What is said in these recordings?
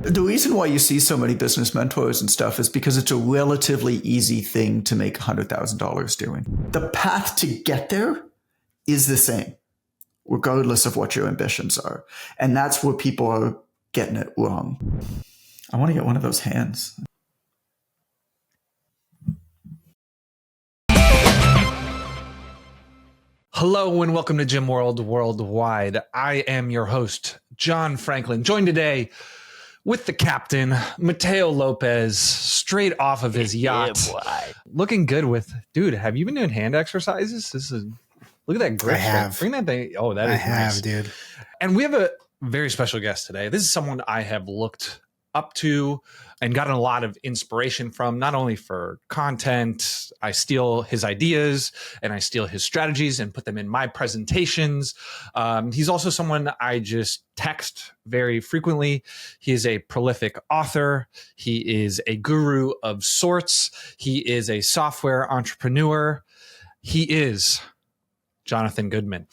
The reason why you see so many business mentors and stuff is because it's a relatively easy thing to make $100,000 doing. The path to get there is the same, regardless of what your ambitions are. And that's where people are getting it wrong. I want to get one of those hands. Hello and welcome to Gym World Worldwide. I am your host, John Franklin, joined today with the captain, Mateo Lopez, straight off of his yacht. Yeah, looking good with, dude, have you been doing hand exercises? Look at that grip. I have. Bring that thing. Oh, that is nice. I have, dude. And we have a very special guest today. This is someone I have looked up to and gotten a lot of inspiration from, not only for content. I steal his ideas and I steal his strategies and put them in my presentations. He's also someone I just text very frequently. He is a prolific author. He is a guru of sorts. He is a software entrepreneur. He is Jonathan Goodman.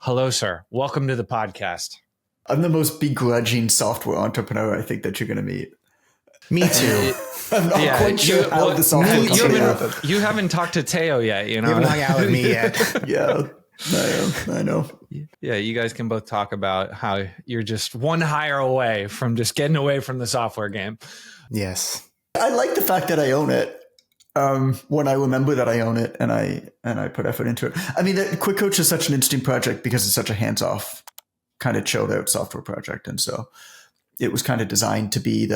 Hello, sir. Welcome to the podcast. I'm the most begrudging software entrepreneur I think that you're going to meet. Me too. I'm not quite sure how the software company happened. You haven't talked to Teo yet, you know? You haven't hung out with me yet. Yeah, I know. Yeah, you guys can both talk about how you're just one hire away from just getting away from the software game. Yes. I like the fact that I own it. When I remember that I own it and I put effort into it. I mean, Quick Coach is such an interesting project because it's such a hands-off, kind of chilled out software project. And so it was kind of designed to be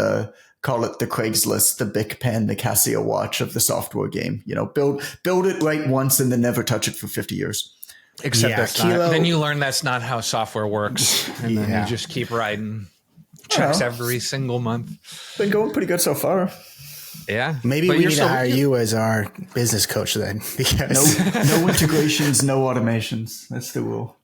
call it the Craigslist, the Bic pen, the Casio watch of the software game. You know, build it right once and then never touch it for 50 years. Except then you learn that's not how software works. And then you just keep writing checks every single month. Been going pretty good so far. Yeah. Maybe we need to hire you as our business coach then. Because no integrations, no automations. That's the rule.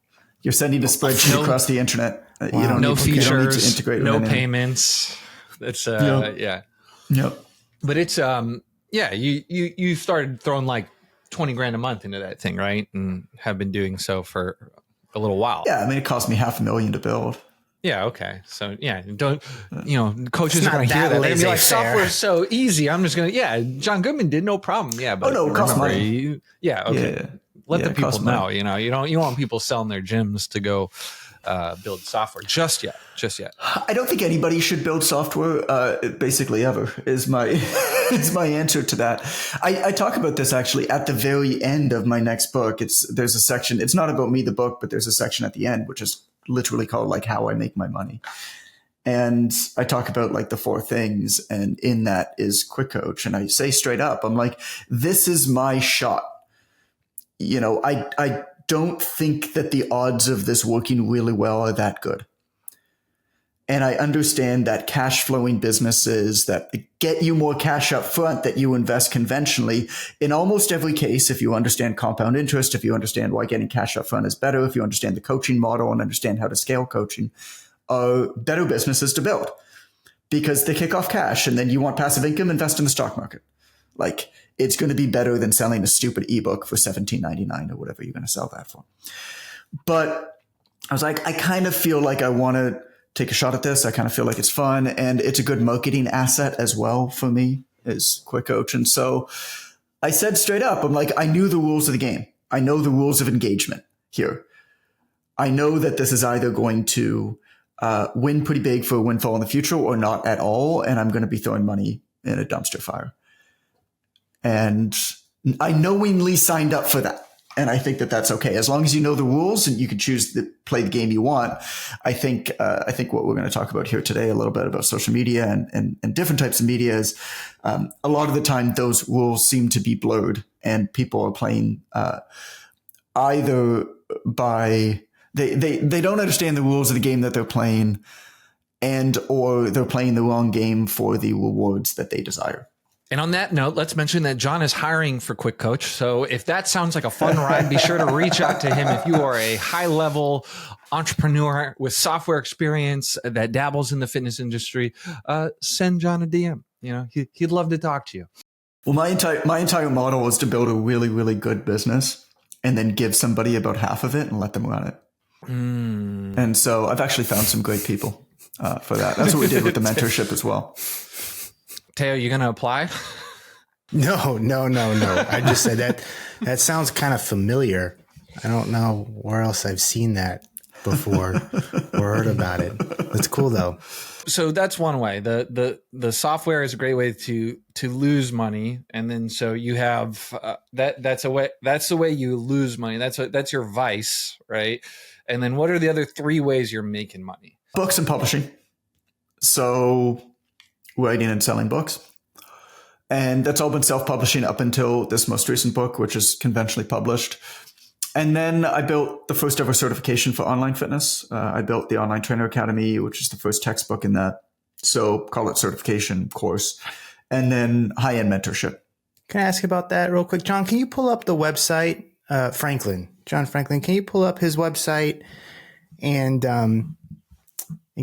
You're sending a spreadsheet across the internet. Wow. You don't need features, you don't need to integrate no payments. It's yeah. Yep. But it's you started throwing like 20 grand a month into that thing, right? And have been doing so for a little while. Yeah, I mean it cost me $500,000 to build. Yeah, okay. So yeah, coaches are going to hear that. They're going to be like, software is so easy. I'm just going to, John Goodman did no problem. Yeah, but it costs money. Okay. Yeah. Let the people know, you don't want people selling their gyms to go build software just yet. I don't think anybody should build software basically ever is my answer to that. I talk about this actually at the very end of my next book. There's a section, it's not about me, the book, but there's a section at the end, which is literally called like how I make my money. And I talk about like the 4 things. And in that is Quick Coach. And I say straight up, I'm like, this is my shot. You know, I don't think that the odds of this working really well are that good. And I understand that cash flowing businesses that get you more cash up front that you invest conventionally in almost every case, if you understand compound interest, if you understand why getting cash up front is better, if you understand the coaching model and understand how to scale coaching, are better businesses to build because they kick off cash and then you want passive income, invest in the stock market. Like it's going to be better than selling a stupid ebook for $17.99 or whatever you're going to sell that for. But I was like, I kind of feel like I want to take a shot at this. I kind of feel like it's fun and it's a good marketing asset as well for me is Quick Coach. And so I said straight up, I'm like, I knew the rules of the game. I know the rules of engagement here. I know that this is either going to win pretty big for a windfall in the future or not at all. And I'm going to be throwing money in a dumpster fire. And I knowingly signed up for that. And I think that that's okay. As long as you know the rules and you can choose to play the game you want. I think what we're going to talk about here today, a little bit about social media and different types of media is a lot of the time those rules seem to be blurred and people are playing either by they don't understand the rules of the game that they're playing and or they're playing the wrong game for the rewards that they desire. And on that note, let's mention that John is hiring for Quick Coach. So if that sounds like a fun ride, be sure to reach out to him. If you are a high-level entrepreneur with software experience that dabbles in the fitness industry, send John a DM. You know, he'd love to talk to you. Well, my entire model was to build a really, really good business and then give somebody about half of it and let them run it. And so I've actually found some great people. for that. That's what we did with the mentorship as well. Teo, you going to apply? No. I just said that sounds kind of familiar. I don't know where else I've seen that before or heard about it. That's cool though. So that's one way. The software is a great way to lose money, and then so you have that's the way you lose money. That's your vice, right? And then what are the other 3 ways you're making money? Books and publishing. So writing and selling books. And that's all been self-publishing up until this most recent book, which is conventionally published. And then I built the first ever certification for online fitness. I built the Online Trainer Academy, which is the first textbook in that. So call it certification course. And then high-end mentorship. Can I ask you about that real quick? John, can you pull up the website? John Franklin, can you pull up his website? And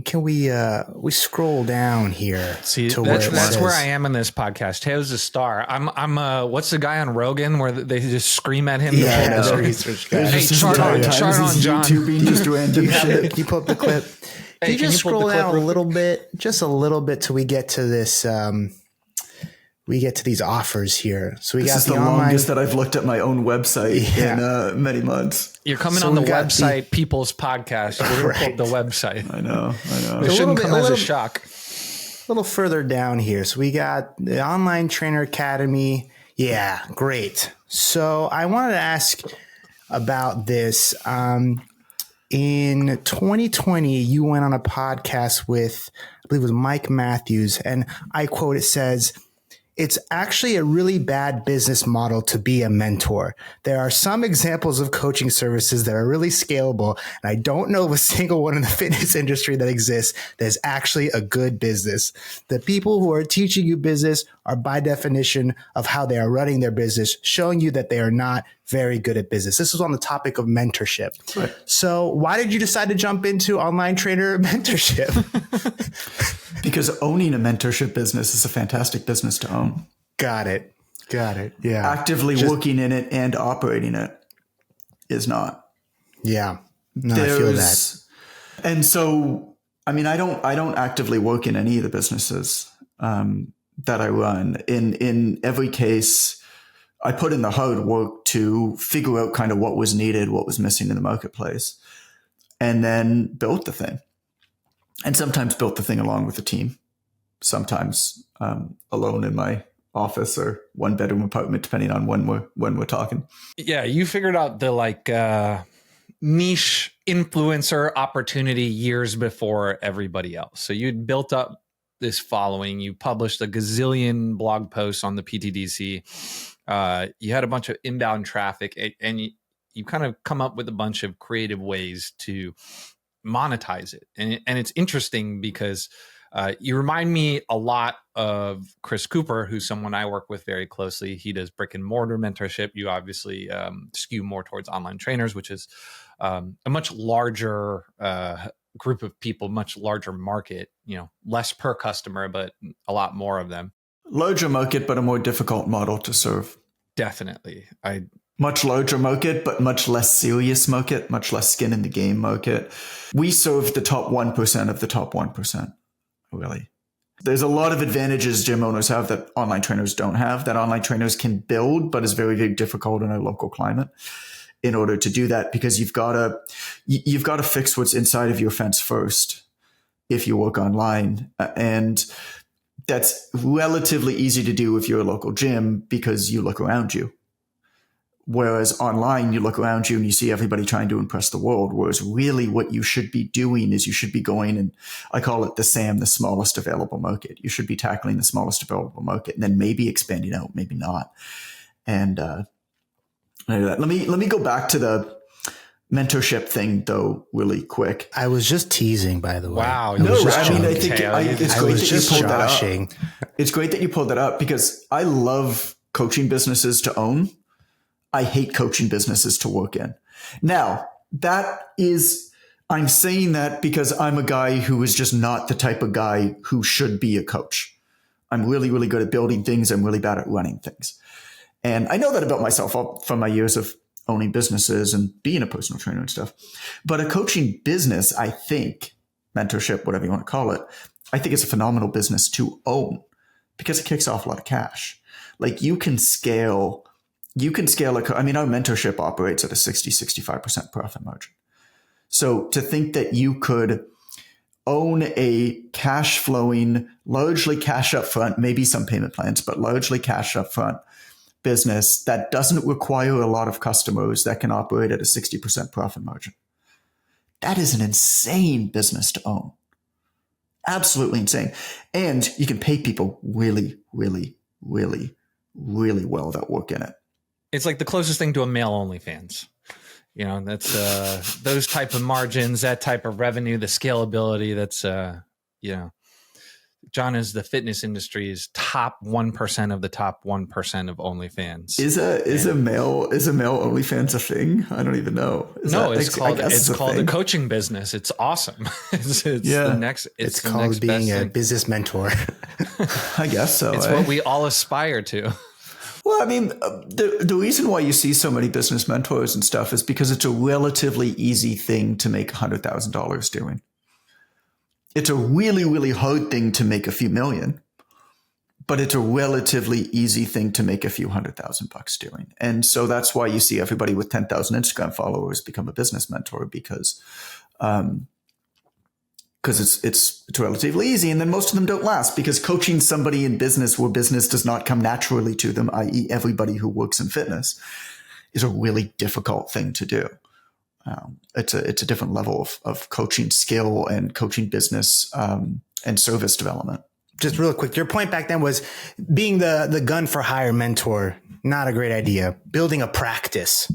can we scroll down here? See, to that's where I am in this podcast. Teo's a star. I'm what's the guy on Rogan where they just scream at him? Yeah, hey, chart on, John. YouTubing just random shit. Can you pull up the clip? Can you just scroll down a little bit, just a little bit till we get to this? We get to these offers here. So this is the longest that I've looked at my own website in many months. You're coming on the website People's Podcast. We're going to pull up the website. I know. It shouldn't come as a shock. A little further down here. So we got the Online Trainer Academy. Yeah, great. So I wanted to ask about this. In 2020, you went on a podcast with, I believe it was Mike Matthews, and I quote, it says, "It's actually a really bad business model to be a mentor. There are some examples of coaching services that are really scalable, and I don't know of a single one in the fitness industry that exists that is actually a good business. The people who are teaching you business are by definition of how they are running their business, showing you that they are not very good at business." This was on the topic of mentorship. Right. So why did you decide to jump into online trainer mentorship? Because owning a mentorship business is a fantastic business to own. Got it. Yeah. Actively working in it and operating it is not. Yeah. No, I feel that. And so, I mean, I don't actively work in any of the businesses that I run. In every case, I put in the hard work to figure out kind of what was needed, what was missing in the marketplace, and then built the thing. And sometimes built the thing along with the team, sometimes alone in my office or 1-bedroom apartment, depending on when we're talking. Yeah, you figured out the niche influencer opportunity years before everybody else. So you'd built up this following. You published a gazillion blog posts on the PTDC. You had a bunch of inbound traffic, and you kind of come up with a bunch of creative ways to monetize it. And it's interesting because you remind me a lot of Chris Cooper, who's someone I work with very closely. He does brick and mortar mentorship. You obviously skew more towards online trainers, which is a much larger group of people, much larger market, less per customer, but a lot more of them. Larger market, but a more difficult model to serve. Definitely. Much larger market, but much less serious market, much less skin in the game market. We serve the top 1% of the top 1%, really. There's a lot of advantages gym owners have that online trainers don't have, that online trainers can build, but is very, very difficult in our local climate in order to do that, because you've got to fix what's inside of your fence first if you work online. And that's relatively easy to do if you're a local gym because you look around you. Whereas online, you look around you and you see everybody trying to impress the world. Whereas really what you should be doing is you should be going, and I call it the SAM, the smallest available market. You should be tackling the smallest available market and then maybe expanding out, maybe not. And let me go back to the mentorship thing though, really quick. I was just teasing, by the way. Wow. I think it's great that you pulled that up. It's great that you pulled that up because I love coaching businesses to own. I hate coaching businesses to work in. Now, I'm saying that because I'm a guy who is just not the type of guy who should be a coach. I'm really, really good at building things. I'm really bad at running things. And I know that about myself from my years of owning businesses and being a personal trainer and stuff. But a coaching business, I think, mentorship, whatever you want to call it, I think it's a phenomenal business to own because it kicks off a lot of cash. Like you can scale our mentorship operates at a 60-65% profit margin. So to think that you could own a cash flowing, largely cash up front, maybe some payment plans, but largely cash up front business that doesn't require a lot of customers, that can operate at a 60% profit margin. That is an insane business to own. Absolutely insane. And you can pay people really, really, really, really well that work in it. It's like the closest thing to a male OnlyFans. You know, that's those type of margins, that type of revenue, the scalability. That's John is the fitness industry's top 1% of the top 1% of OnlyFans. Is a male OnlyFans a thing? I don't even know. It's called a coaching business. It's awesome. It's called being a business mentor. I guess so. It's what we all aspire to. Well, I mean, the reason why you see so many business mentors and stuff is because it's a relatively easy thing to make $100,000 doing. It's a really, really hard thing to make a few million, but it's a relatively easy thing to make a few $100,000 doing. And so that's why you see everybody with 10,000 Instagram followers become a business mentor because it's relatively easy. And then most of them don't last because coaching somebody in business where business does not come naturally to them, i.e. everybody who works in fitness, is a really difficult thing to do. It's a different level of coaching skill and coaching business and service development. Just real quick, your point back then was being the gun for hire mentor, not a great idea. Building a practice,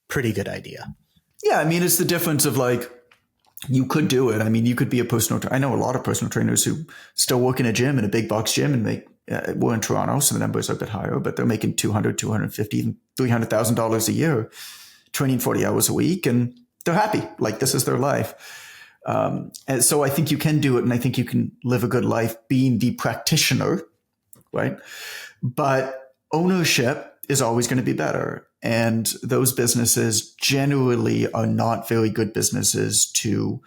pretty good idea. Yeah, I mean, it's the difference of like, you could do it. I mean, you could be a personal trainer. I know a lot of personal trainers who still work in a gym, in a big box gym, and make, we're in Toronto, so the numbers are a bit higher, but they're making $200,000, $250,000, even $300,000 a year, training 40 hours a week, and they're happy. Like, this is their life. And so I think you can do it, and I think you can live a good life being the practitioner, right? But ownership is always going to be better. And those businesses generally are not very good businesses to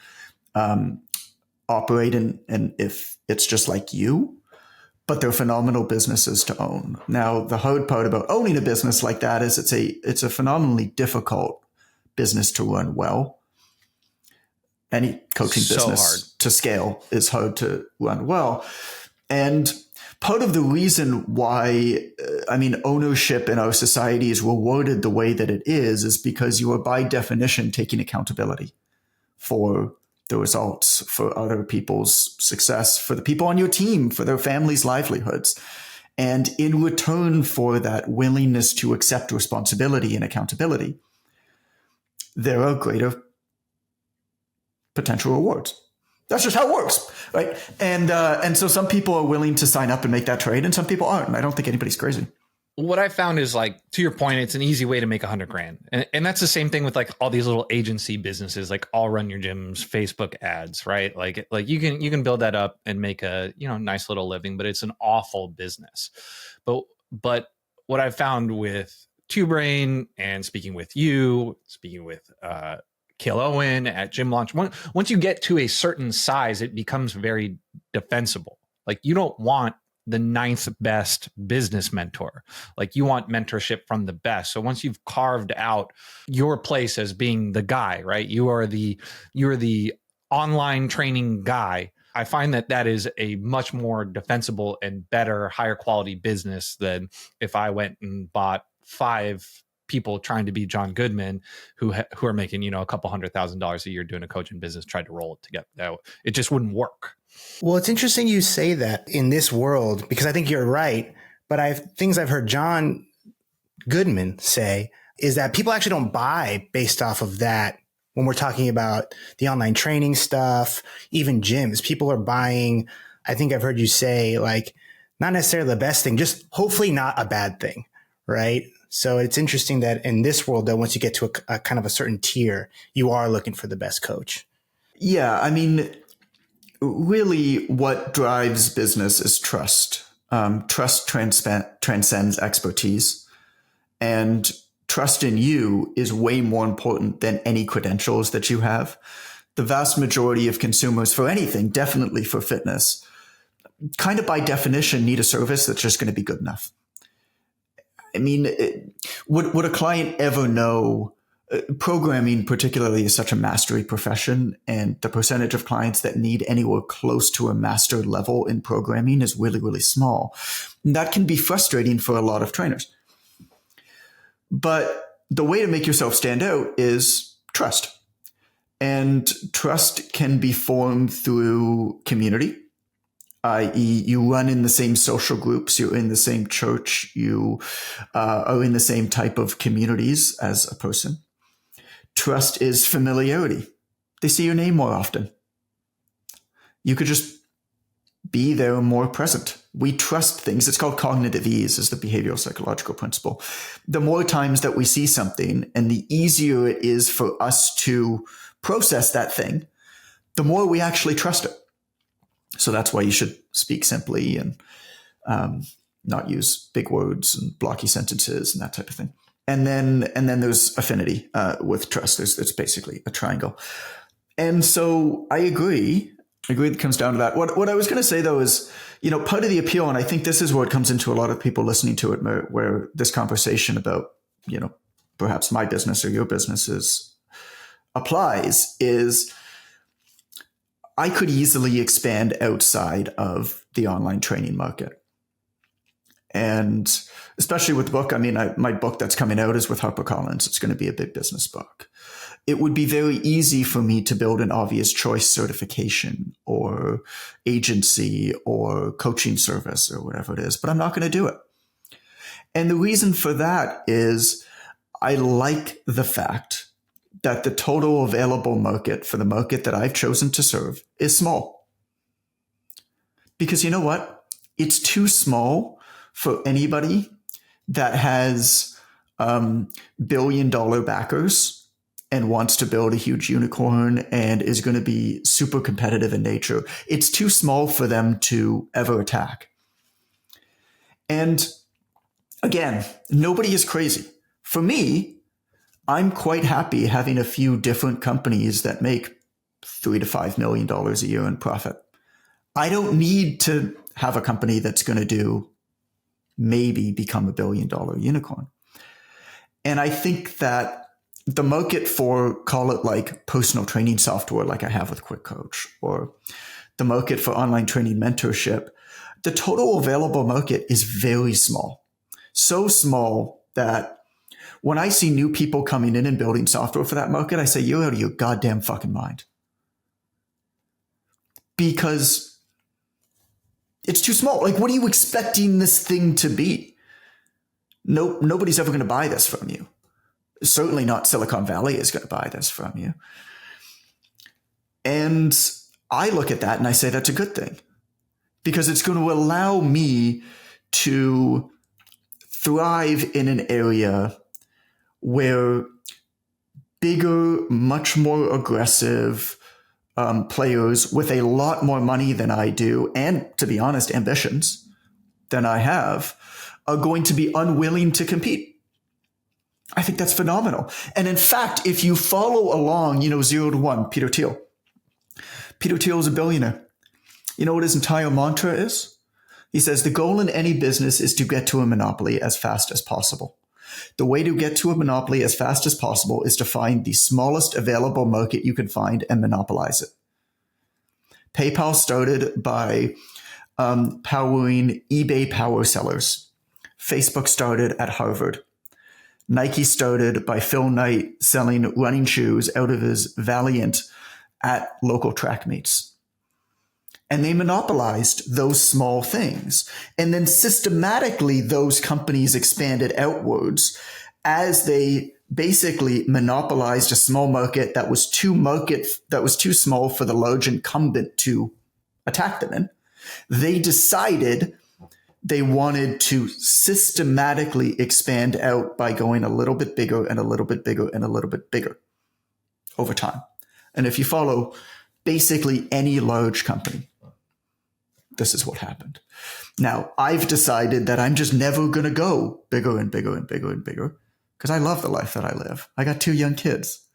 operate in, and if it's just like you, but they're phenomenal businesses to own. Now, the hard part about owning a business like that is it's a phenomenally difficult business to run well. Any coaching business to scale is hard to run well. And part of the reason why, ownership in our society is rewarded the way that it is because you are by definition taking accountability for the results, for other people's success, for the people on your team, for their families' livelihoods. And in return for that willingness to accept responsibility and accountability, there are greater potential rewards. That's just how it works, right? And so some people are willing to sign up and make that trade, and some people aren't. And I don't think anybody's crazy. What I found is, like, to your point, it's an easy way to make $100,000, and that's the same thing with like all these little agency businesses, like I'll Run Your Gym's Facebook ads, right? Like you can build that up and make a nice little living, but it's an awful business. But what I found with Two Brain and speaking with Kill Owen at Gym Launch, once you get to a certain size, it becomes very defensible. Like, you don't want the 9th best business mentor. Like, you want mentorship from the best. So once you've carved out your place as being the guy, right? You're the online training guy. I find that is a much more defensible and better, higher quality business than if I went and bought 5 people trying to be John Goodman who are making, a couple $100,000 a year doing a coaching business, tried to roll it together. It just wouldn't work. Well, it's interesting you say that in this world, because I think you're right. But things I've heard John Goodman say is that people actually don't buy based off of that. When we're talking about the online training stuff, even gyms, people are buying, I think I've heard you say, like, not necessarily the best thing, just hopefully not a bad thing, right? So it's interesting that in this world, that once you get to a kind of a certain tier, you are looking for the best coach. Yeah, I mean, really what drives business is trust. Trust transcends expertise. And trust in you is way more important than any credentials that you have. the vast majority of consumers for anything, definitely for fitness, kind of by definition need a service that's just going to be good enough. I mean, would a client ever know? Programming particularly is such a mastery profession, and the percentage of clients that need anywhere close to a master level in programming is really, really small. And that can be frustrating for a lot of trainers. But the way to make yourself stand out is trust. And trust can be formed through community, i.e., you run in the same social groups, you're in the same church, you are in the same type of communities as a person. Trust is familiarity. They see your name more often. You could just be there more present. We trust things. It's called cognitive ease, is the behavioral psychological principle. The more times that we see something and the easier it is for us to process that thing, the more we actually trust it. So that's why you should speak simply and not use big words and blocky sentences and that type of thing. And then there's affinity with trust. It's basically a triangle. And so I agree. It comes down to that. What I was going to say, though, is, part of the appeal, and I think this is where it comes into a lot of people listening to it, where this conversation about, perhaps my business or your businesses applies, is I could easily expand outside of the online training market. And especially with the book, my book that's coming out is with HarperCollins. It's going to be a big business book. It would be very easy for me to build an obvious choice certification or agency or coaching service or whatever it is, but I'm not going to do it. And the reason for that is I like the fact that the total available market for the market that I've chosen to serve is small. Because you know what? It's too small for anybody that has billion-dollar backers and wants to build a huge unicorn and is going to be super competitive in nature. It's too small for them to ever attack. And again, nobody is crazy. For me, I'm quite happy having a few different companies that make $3 to $5 million a year in profit. I don't need to have a company that's going to maybe become $1 billion unicorn. And I think that the market for, call it like personal training software, like I have with Quick Coach, or the market for online training mentorship, the total available market is very small. So small that when I see new people coming in and building software for that market, I say, you're out of your goddamn fucking mind. Because it's too small. Like, what are you expecting this thing to be? Nobody's ever going to buy this from you. Certainly not Silicon Valley is going to buy this from you. And I look at that and I say that's a good thing, because it's going to allow me to thrive in an area where bigger, much more aggressive players with a lot more money than I do, and to be honest, ambitions than I have, are going to be unwilling to compete. I think that's phenomenal. And in fact, if you follow along, 0 to 1, Peter Thiel. Peter Thiel is a billionaire. You know what his entire mantra is? He says, the goal in any business is to get to a monopoly as fast as possible. The way to get to a monopoly as fast as possible is to find the smallest available market you can find and monopolize it. PayPal started by powering eBay power sellers. Facebook started at Harvard. Nike started by Phil Knight selling running shoes out of his Valiant at local track meets. And they monopolized those small things. And then systematically, those companies expanded outwards as they basically monopolized a small market that was too small for the large incumbent to attack them in. They decided they wanted to systematically expand out by going a little bit bigger and a little bit bigger and a little bit bigger over time. And if you follow basically any large company, this is what happened. Now, I've decided that I'm just never going to go bigger and bigger and bigger and bigger, because I love the life that I live. I got 2 young kids.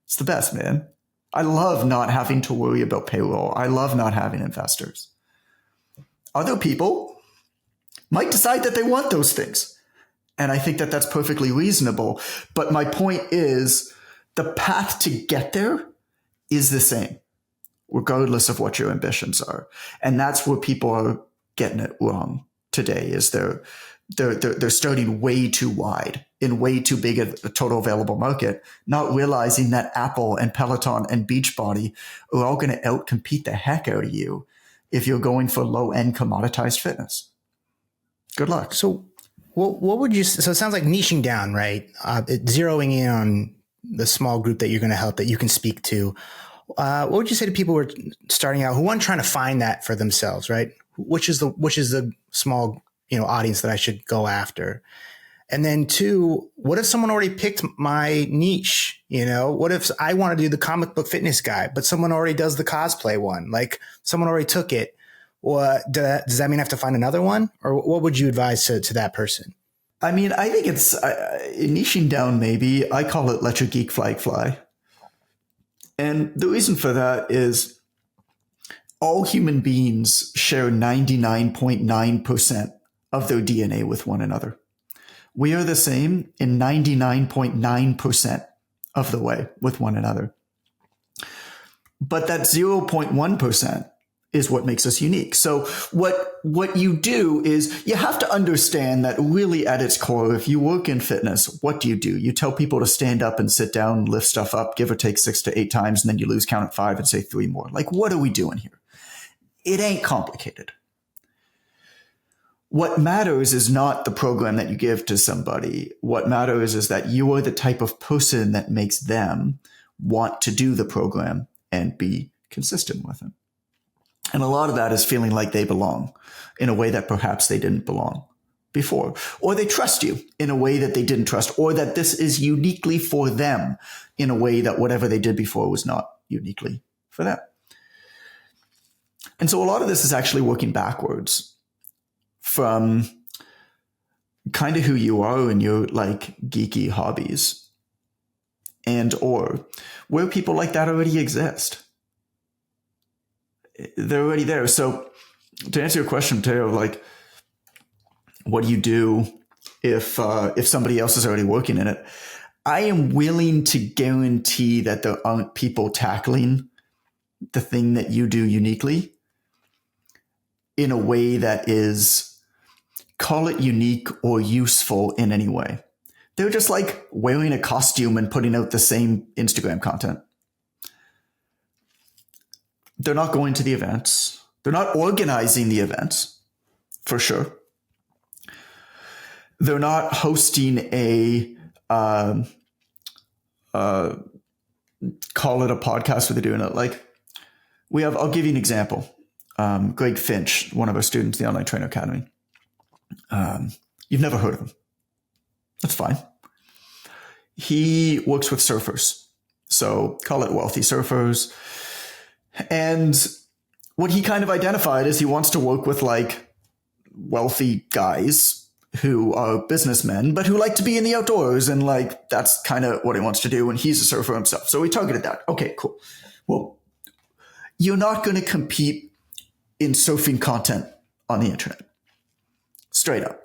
It's the best, man. I love not having to worry about payroll. I love not having investors. Other people might decide that they want those things. And I think that that's perfectly reasonable. But my point is the path to get there is the same, regardless of what your ambitions are. And that's where people are getting it wrong today, is they're starting way too wide in way too big a total available market, not realizing that Apple and Peloton and Beachbody are all going to outcompete the heck out of you if you're going for low-end commoditized fitness. Good luck. So what would you, so it sounds like niching down, right? Zeroing in on the small group that you're going to help, that you can speak to. What would you say to people who are starting out, who aren't trying to find that for themselves, right? Which is the small, audience that I should go after? And then two, what if someone already picked my niche? What if I want to do the comic book fitness guy, but someone already does the cosplay one? Like someone already took it. Does that mean I have to find another one? Or what would you advise to that person? I mean, I think it's niching down, maybe. I call it let your geek flag fly. And the reason for that is all human beings share 99.9% of their DNA with one another. We are the same in 99.9% of the way with one another. But that 0.1% is what makes us unique. So what you do is you have to understand that really at its core, if you work in fitness, what do? You tell people to stand up and sit down, lift stuff up, give or take 6 to 8 times, and then you lose count at 5 and say 3 more. Like, what are we doing here? It ain't complicated. What matters is not the program that you give to somebody. What matters is that you are the type of person that makes them want to do the program and be consistent with it. And a lot of that is feeling like they belong in a way that perhaps they didn't belong before, or they trust you in a way that they didn't trust, or that this is uniquely for them in a way that whatever they did before was not uniquely for them. And so a lot of this is actually working backwards from kind of who you are in your like geeky hobbies, and or where people like that already exist. They're already there. So to answer your question, Teo, like, what do you do if somebody else is already working in it? I am willing to guarantee that there aren't people tackling the thing that you do uniquely in a way that is, call it unique or useful in any way. They're just like wearing a costume and putting out the same Instagram content. They're not going to the events. They're not organizing the events, for sure. They're not hosting a, call it a podcast where they're doing it. Like I'll give you an example. Greg Finch, one of our students in the Online Trainer Academy. You've never heard of him. That's fine. He works with surfers. So call it wealthy surfers. And what he kind of identified is he wants to work with like wealthy guys who are businessmen, but who like to be in the outdoors. And like, that's kind of what he wants to do. And he's a surfer himself. So we targeted that. Okay, cool. Well, you're not going to compete in surfing content on the internet. Straight up.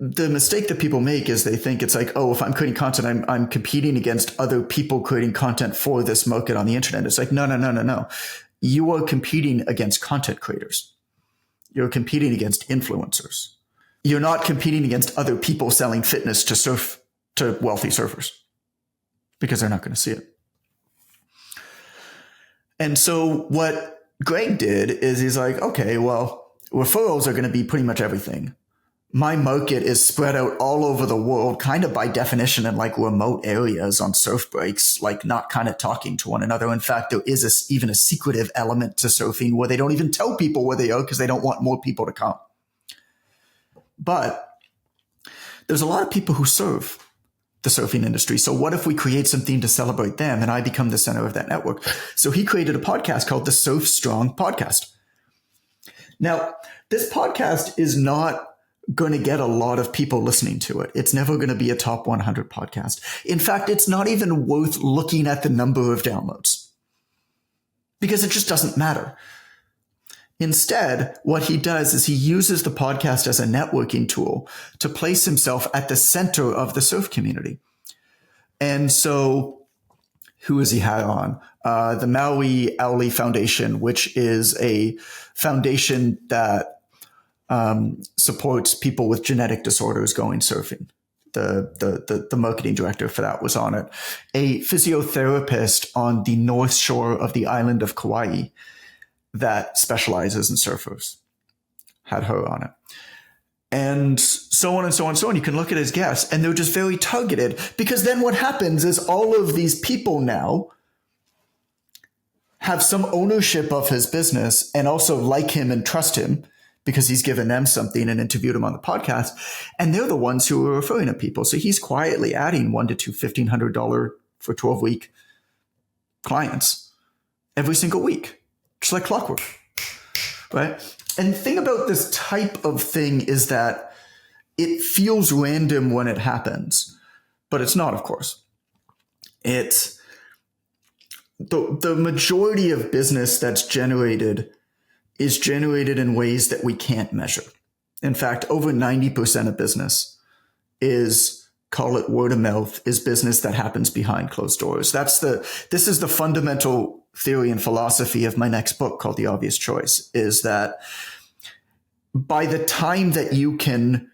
The mistake that people make is they think it's like, oh, if I'm creating content, I'm competing against other people creating content for this market on the internet. It's like, no. You are competing against content creators. You're competing against influencers. You're not competing against other people selling fitness to wealthy surfers, because they're not going to see it. And so what Greg did is he's like, okay, well, referrals are going to be pretty much everything. My market is spread out all over the world, kind of by definition in like remote areas on surf breaks, like not kind of talking to one another. In fact, there is even a secretive element to surfing where they don't even tell people where they are because they don't want more people to come. But there's a lot of people who serve the surfing industry. So what if we create something to celebrate them and I become the center of that network? So he created a podcast called the Surf Strong Podcast. Now, this podcast is not going to get a lot of people listening to it. It's never going to be a top 100 podcast. In fact, it's not even worth looking at the number of downloads. because it just doesn't matter. Instead, what he does is he uses the podcast as a networking tool to place himself at the center of the surf community. And so who has he had on? The Maui Auli Foundation, which is a foundation that supports people with genetic disorders going surfing. The marketing director for that was on it. A physiotherapist on the north shore of the island of Kauai that specializes in surfers had her on it. And so on and so on and so on. You can look at his guests and they're just very targeted, because then what happens is all of these people now have some ownership of his business and also like him and trust him because he's given them something and interviewed him on the podcast. And they're the ones who are referring to people. So he's quietly adding $1 to $1,500 for 12-week clients every single week, just like clockwork, right? And the thing about this type of thing is that it feels random when it happens, but it's not, of course. It's the majority of business that's generated is generated in ways that we can't measure. In fact, over 90% of business is, call it word of mouth, is business that happens behind closed doors. This is the fundamental theory and philosophy of my next book called The Obvious Choice, is that by the time that you can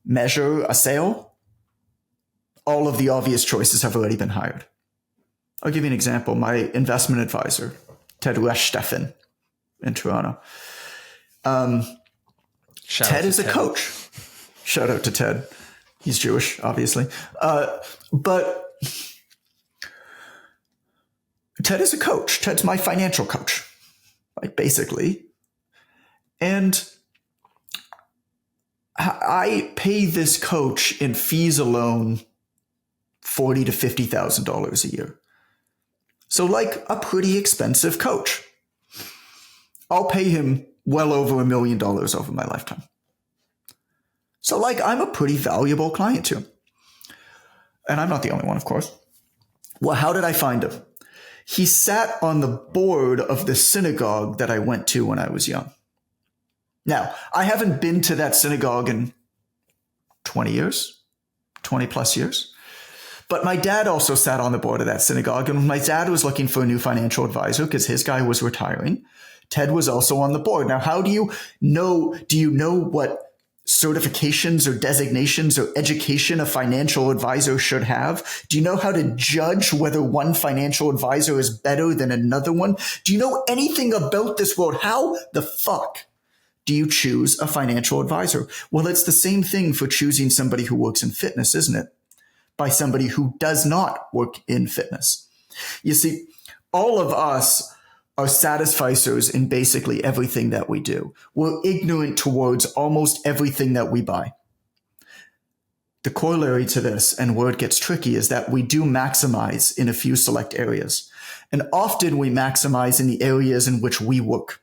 measure a sale, all of the obvious choices have already been hired. I'll give you an example. My investment advisor, Ted Steffen in Toronto. Ted is a coach. Shout out to Ted. He's Jewish, obviously. But Ted is a coach. Ted's my financial coach, like basically. And I pay this coach in fees alone $40,000 to $50,000 a year. So like a pretty expensive coach. I'll pay him well over $1 million over my lifetime. So like I'm a pretty valuable client to him. And I'm not the only one, of course. Well, how did I find him? He sat on the board of the synagogue that I went to when I was young. Now, I haven't been to that synagogue in 20 plus years. But my dad also sat on the board of that synagogue. And when my dad was looking for a new financial advisor because his guy was retiring, Ted was also on the board. Now, how do you know what certifications or designations or education a financial advisor should have? Do you know how to judge whether one financial advisor is better than another one? Do you know anything about this world? How the fuck do you choose a financial advisor? Well, it's the same thing for choosing somebody who works in fitness, isn't it? By somebody who does not work in fitness. You see, all of us are satisficers in basically everything that we do. We're ignorant towards almost everything that we buy. The corollary to this, and where it gets tricky, is that we do maximize in a few select areas. And often we maximize in the areas in which we work,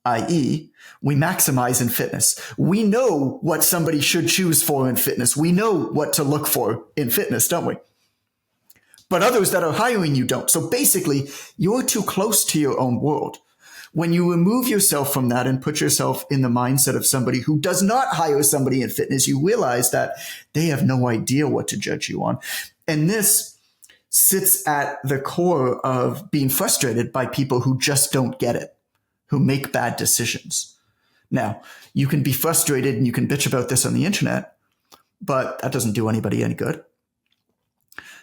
i.e., we maximize in fitness. We know what somebody should choose for in fitness. We know what to look for in fitness, don't we? But others that are hiring you don't. So basically, you're too close to your own world. When you remove yourself from that and put yourself in the mindset of somebody who does not hire somebody in fitness, you realize that they have no idea what to judge you on. And this sits at the core of being frustrated by people who just don't get it, who make bad decisions. Now, you can be frustrated and you can bitch about this on the internet, but that doesn't do anybody any good.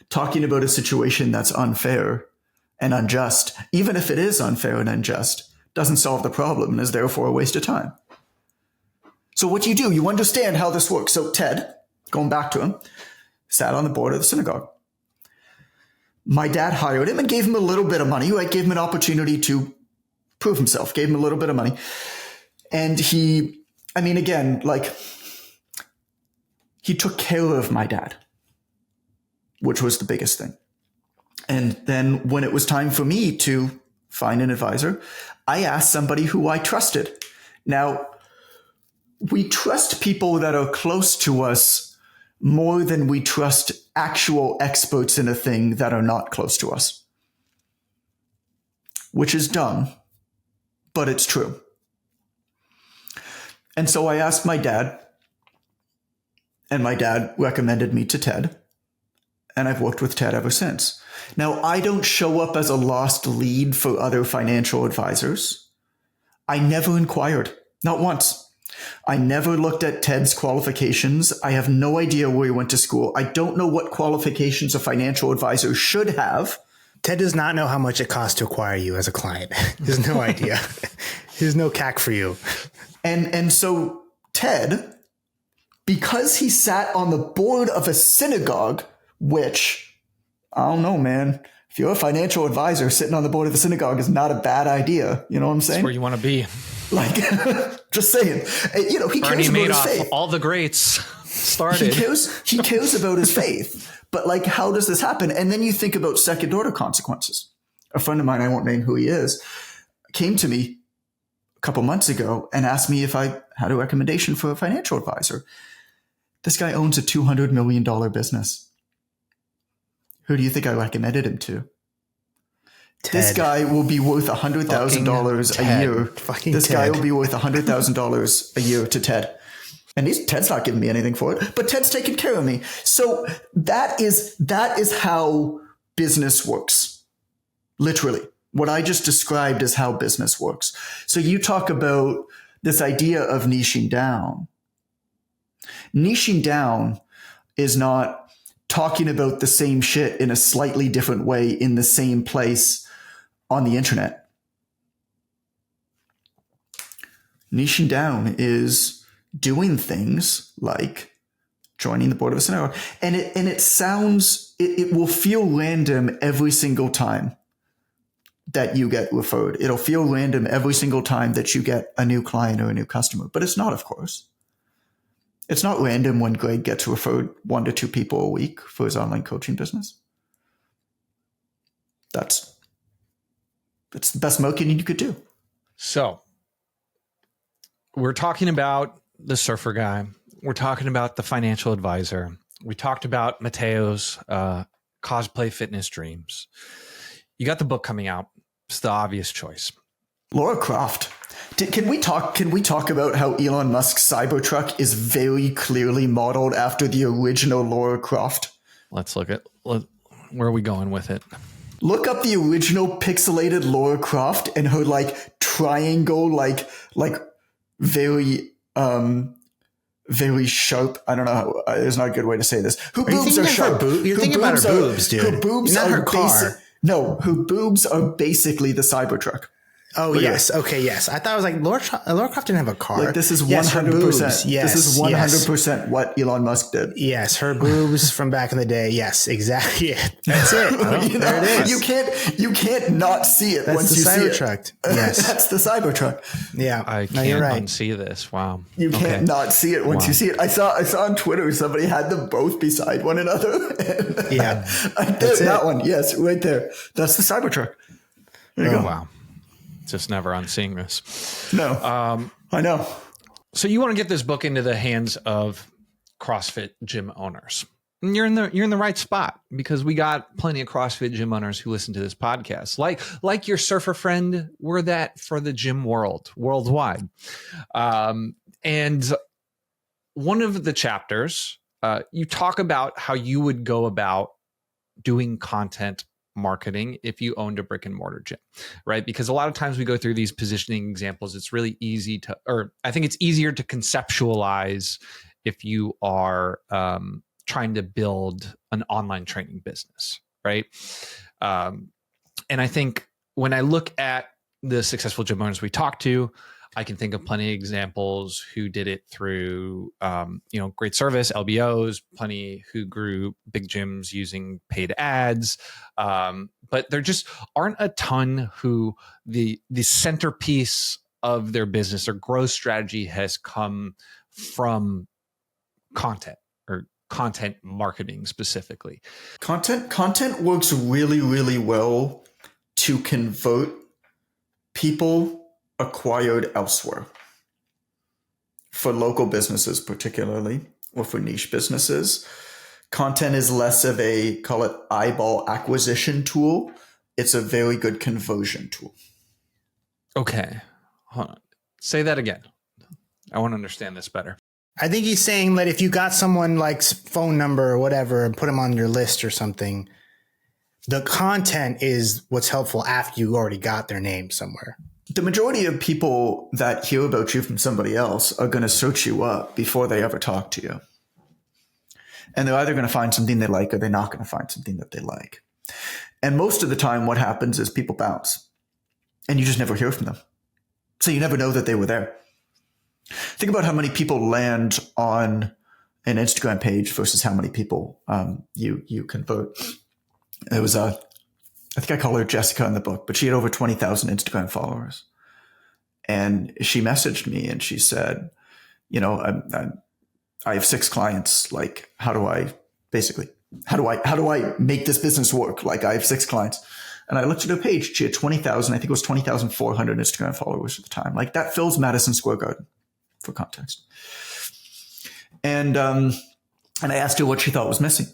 Talking about a situation that's unfair and unjust, even if it is unfair and unjust, doesn't solve the problem and is therefore a waste of time. So what you do, you understand how this works. So Ted, going back to him, sat on the board of the synagogue. My dad hired him and gave him a little bit of money, right? Gave him an opportunity to prove himself, gave him a little bit of money. And he took care of my dad, which was the biggest thing. And then when it was time for me to find an advisor, I asked somebody who I trusted. Now, we trust people that are close to us more than we trust actual experts in a thing that are not close to us. which is dumb, but it's true. And so I asked my dad, and my dad recommended me to Ted, and I've worked with Ted ever since. Now, I don't show up as a lost lead for other financial advisors. I never inquired, not once. I never looked at Ted's qualifications. I have no idea where he went to school. I don't know what qualifications a financial advisor should have. Ted does not know how much it costs to acquire you as a client. He has no idea. There's no CAC for you. And so Ted, because he sat on the board of a synagogue, which, I don't know, man, if you're a financial advisor, sitting on the board of a synagogue is not a bad idea. You know what I'm saying? That's where you want to be. Like, just saying. You know, he cares about his faith. All the greats started. He cares about his faith. But like, how does this happen? And then you think about second order consequences. A friend of mine, I won't name who he is, came to me a couple months ago and asked me if I had a recommendation for a financial advisor. This guy owns a $200 million business. Who do you think I recommended him to? Ted. This guy will be worth $100,000 a year. This guy will be worth $100,000 a year to Ted. And Ted's not giving me anything for it, but Ted's taking care of me. So that is how business works. Literally. What I just described is how business works. So you talk about this idea of niching down. Niching down is not talking about the same shit in a slightly different way in the same place on the internet. Niching down is doing things like joining the board of a synagogue. And it will feel random every single time that you get referred. It'll feel random every single time that you get a new client or a new customer. But it's not, of course. It's not random when Greg gets referred 1 to 2 people a week for his online coaching business. That's the best marketing you could do. So we're talking about the surfer guy. We're talking about the financial advisor. We talked about Mateo's cosplay fitness dreams. You got the book coming out. It's the obvious choice. Laura Croft. Can we talk about how Elon Musk's Cybertruck is very clearly modeled after the original Laura Croft? Let's look at where are we going with it? Look up the original pixelated Laura Croft and her like triangle, like very sharp. I don't know. There's not a good way to say this. Her boobs are sharp. You're thinking about her boobs, dude. Her boobs not her car. Her boobs are basically the Cybertruck. Oh, yes. Okay, yes. I thought it was like Laura Croft didn't have a car. Like, this is 100%. Yes, this is 100% what Elon Musk did. Yes, her boobs from back in the day. Yes, exactly. That's it. There it is. You can't not see it once you see it. That's the Cybertruck. Yes. That's the Cybertruck. Yeah. I can't unsee this. Wow. You can't not see it once you see it. I saw on Twitter somebody had them both beside one another. Yeah. That one. Yes, right there. That's the Cybertruck. There you go. Wow. Just never unseeing this. No, I know. So you want to get this book into the hands of CrossFit gym owners. And you're in the right spot because we got plenty of CrossFit gym owners who listen to this podcast. Like your surfer friend, we're that for the gym worldwide. And one of the chapters, you talk about how you would go about doing content marketing if you owned a brick and mortar gym, right? Because a lot of times we go through these positioning examples. It's really easy I think it's easier to conceptualize if you are trying to build an online training business, right? And I think when I look at the successful gym owners we talk to, I can think of plenty of examples who did it through, great service, LBOs, plenty who grew big gyms using paid ads. But there just aren't a ton who the centerpiece of their business or growth strategy has come from content or content marketing specifically. Content works really, really well to convert people acquired elsewhere. For local businesses particularly, or for niche businesses, content is less of a, call it, eyeball acquisition tool it's a very good conversion tool. Okay. Hold on. Say that again. I want to understand this better. I think he's saying that if you got someone like phone number or whatever and put them on your list or something, the content is what's helpful after you already got their name somewhere. The majority of people that hear about you from somebody else are going to search you up before they ever talk to you. And they're either going to find something they like or they're not going to find something that they like. And most of the time what happens is people bounce and you just never hear from them. So you never know that they were there. Think about how many people land on an Instagram page versus how many people you convert. There was I think I call her Jessica in the book, but she had over 20,000 Instagram followers. And she messaged me and she said, you know, I have 6 clients. Like, how do I make this business work? Like, I have 6 clients. And I looked at her page. She had 20,000, I think it was 20,400 Instagram followers at the time. Like, that fills Madison Square Garden, for context. And I asked her what she thought was missing.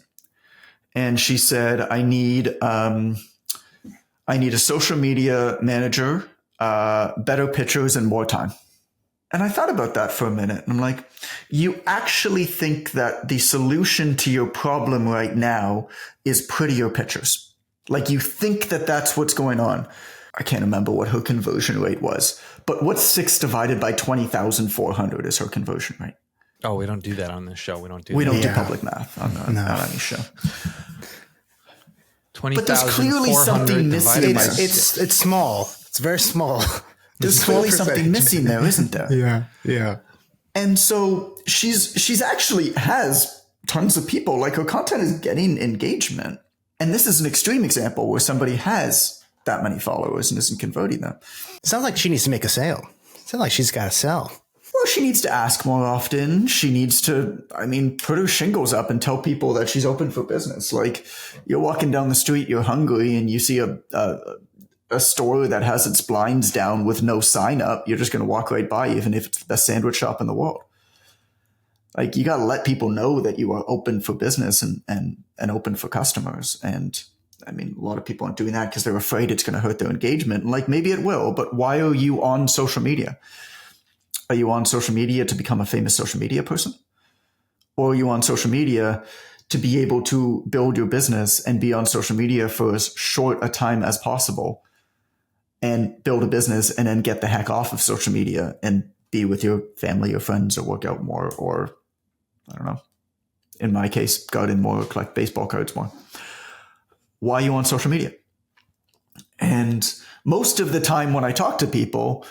And she said, I need a social media manager, better pictures, and more time. And I thought about that for a minute. And I'm like, you actually think that the solution to your problem right now is prettier pictures? Like, you think that that's what's going on? I can't remember what her conversion rate was, but what's 6 divided by 20,400 is her conversion rate. Oh, we don't do that on this show. We don't do public math on any show. 20,400 but there's clearly something missing. It's small. It's very small. There's clearly something missing there, isn't there? Yeah. And so she's actually has tons of people. Like, her content is getting engagement. And this is an extreme example where somebody has that many followers and isn't converting them. Sounds like she needs to make a sale. Sounds like she's got to sell. Well, she needs to ask more often. She needs to, put her shingles up and tell people that she's open for business. Like, you're walking down the street, you're hungry, and you see a store that has its blinds down with no sign up. You're just going to walk right by, even if it's the best sandwich shop in the world. Like, you got to let people know that you are open for business and open for customers. And a lot of people aren't doing that because they're afraid it's going to hurt their engagement. Like, maybe it will, but why are you on social media? Are you on social media to become a famous social media person? Or are you on social media to be able to build your business and be on social media for as short a time as possible and build a business and then get the heck off of social media and be with your family or friends or work out more, or I don't know, in my case, garden more, collect baseball cards more? Why are you on social media? And most of the time when I talk to people,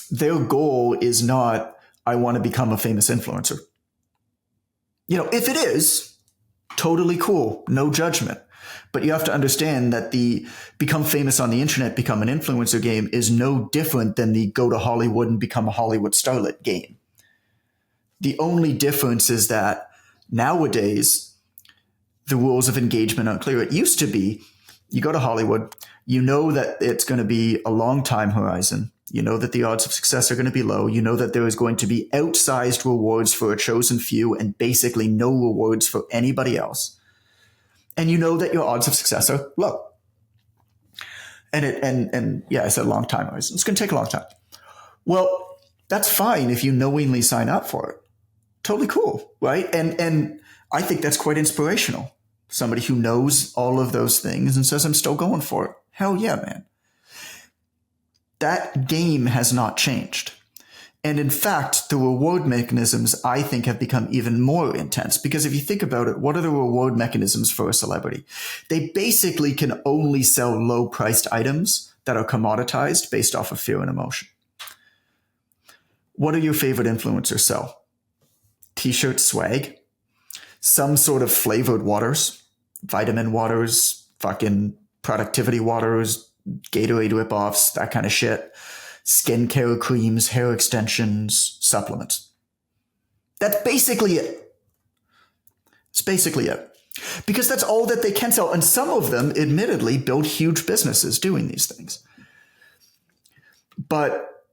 their goal is not, I want to become a famous influencer. If it is, totally cool, no judgment. But you have to understand that the become famous on the internet, become an influencer game is no different than the go to Hollywood and become a Hollywood starlet game. The only difference is that nowadays, the rules of engagement are clear. It used to be, you go to Hollywood, you know that it's going to be a long time horizon. You know that the odds of success are going to be low. You know that there is going to be outsized rewards for a chosen few and basically no rewards for anybody else. And you know that your odds of success are low. And yeah, I said long time horizon. It's going to take a long time. Well, that's fine if you knowingly sign up for it. Totally cool, right? And I think that's quite inspirational. Somebody who knows all of those things and says, I'm still going for it. Hell yeah, man. That game has not changed. And in fact, the reward mechanisms, I think, have become even more intense, because if you think about it, what are the reward mechanisms for a celebrity? They basically can only sell low-priced items that are commoditized based off of fear and emotion. What do your favorite influencers sell? T-shirt swag, some sort of flavored waters, vitamin waters, fucking productivity waters, Gatorade ripoffs, that kind of shit. Skincare creams, hair extensions, supplements. That's basically it. It's basically it. Because that's all that they can sell. And some of them, admittedly, build huge businesses doing these things. But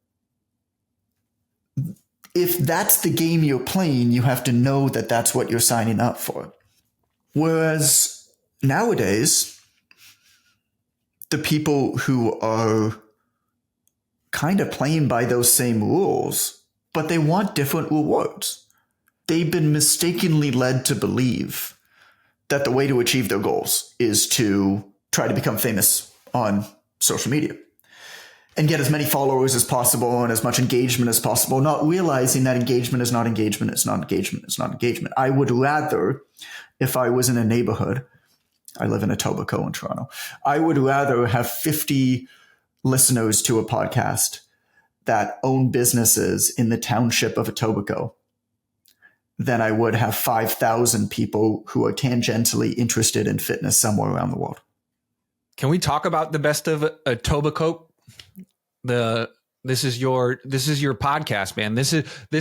if that's the game you're playing, you have to know that that's what you're signing up for. Whereas nowadays, the people who are kind of playing by those same rules, but they want different rewards. They've been mistakenly led to believe that the way to achieve their goals is to try to become famous on social media and get as many followers as possible and as much engagement as possible, not realizing that engagement is not engagement, it's not engagement, it's not engagement. I would rather, if I was in a neighborhood, I live in Etobicoke in Toronto, I would rather have 50 listeners to a podcast that own businesses in the township of Etobicoke than I would have 5,000 people who are tangentially interested in fitness somewhere around the world. Can we talk about the best of Etobicoke? This is your podcast, man. This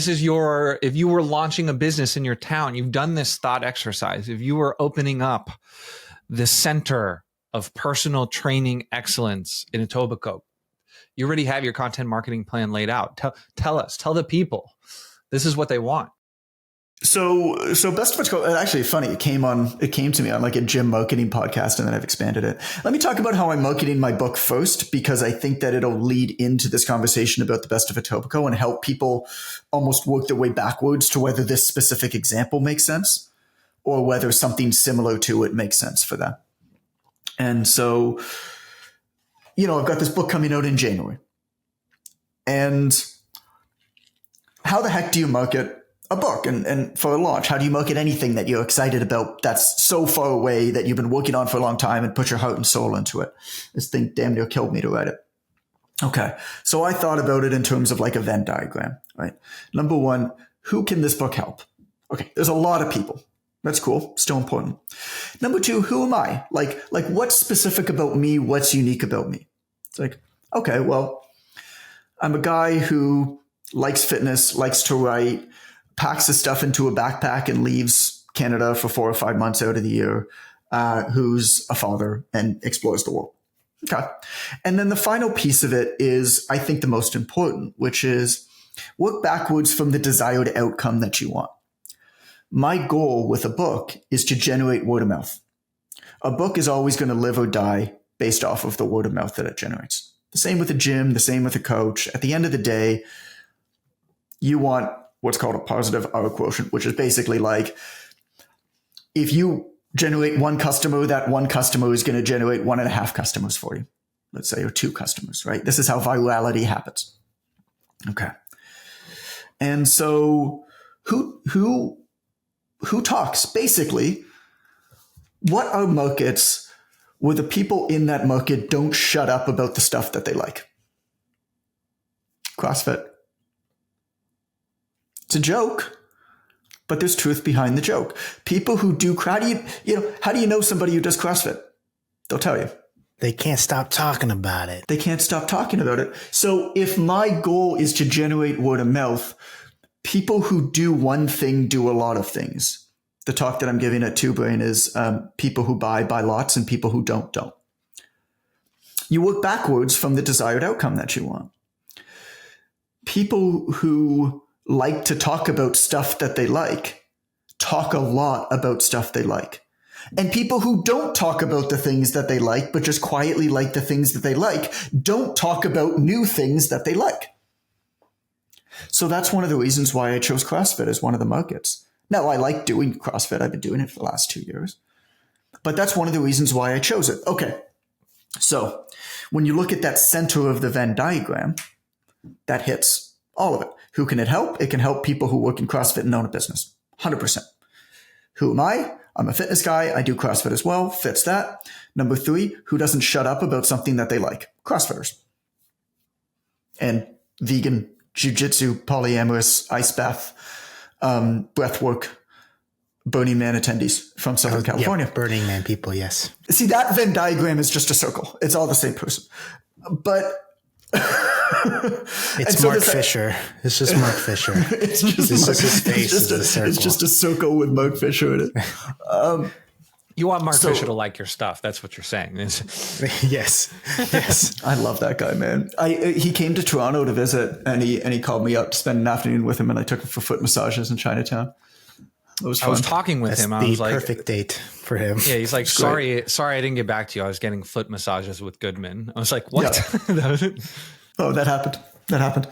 is your, if you were launching a business in your town, you've done this thought exercise. If you were opening up the center of personal training excellence in Etobicoke, you already have your content marketing plan laid out. Tell the people, this is what they want. So Best of Etobicoke, actually funny, it came to me on like a gym marketing podcast, and then I've expanded it. Let me talk about how I'm marketing my book first, because I think that it'll lead into this conversation about the Best of Etobicoke and help people almost work their way backwards to whether this specific example makes sense or whether something similar to it makes sense for them. And so, I've got this book coming out in January. And how the heck do you market a book and for a launch? How do you market anything that you're excited about that's so far away that you've been working on for a long time and put your heart and soul into it? This thing damn near killed me to write it. Okay. So I thought about it in terms of like a Venn diagram, right? Number one, who can this book help? Okay. There's a lot of people. That's cool. Still important. Number two, who am I? Like what's specific about me? What's unique about me? It's like, okay, well, I'm a guy who likes fitness, likes to write, packs his stuff into a backpack and leaves Canada for 4 or 5 months out of the year, who's a father and explores the world. Okay. And then the final piece of it is, I think, the most important, which is work backwards from the desired outcome that you want. My goal with a book is to generate word of mouth. A book is always going to live or die based off of the word of mouth that it generates. The same with a gym, the same with a coach. At the end of the day, you want what's called a positive R quotient, which is basically like, if you generate one customer, that one customer is going to generate 1.5 customers for you, let's say, or 2 customers, right? This is how virality happens. Okay. And so who talks? Basically, what are markets where the people in that market don't shut up about the stuff that they like? CrossFit. It's a joke, but there's truth behind the joke. People who do how do you know somebody who does CrossFit? They'll tell you. They can't stop talking about it. They can't stop talking about it. So if my goal is to generate word of mouth, people who do one thing do a lot of things. The talk that I'm giving at Two Brain is people who buy lots, and people who don't. You work backwards from the desired outcome that you want. People who like to talk about stuff that they like talk a lot about stuff they like. And people who don't talk about the things that they like, but just quietly like the things that they like, don't talk about new things that they like. So that's one of the reasons why I chose CrossFit as one of the markets. Now, I like doing CrossFit. I've been doing it for the last 2 years. But that's one of the reasons why I chose it. Okay. So when you look at that center of the Venn diagram, that hits all of it. Who can it help? It can help people who work in CrossFit and own a business. 100%. Who am I? I'm a fitness guy. I do CrossFit as well. Fits that. Number 3, who doesn't shut up about something that they like? CrossFitters. And vegan, jiu-jitsu, polyamorous, ice bath, breathwork, Burning Man attendees from Southern California. Yeah, Burning Man people, yes. See, that Venn diagram is just a circle. It's all the same person. But it's Mark Fisher. It's just Mark Fisher. It's just his face is a circle. It's just a circle with Mark Fisher in it. You want Mark Fisher to like your stuff. That's what you're saying. Yes. I love that guy, man. He came to Toronto to visit, and he called me up to spend an afternoon with him, and I took him for foot massages in Chinatown. It was I fun. was talking with That's him. I the was like, perfect date for him. yeah, he's like, great. sorry, I didn't get back to you. I was getting foot massages with Goodman. I was like, what? Yeah. Oh, that happened. That happened.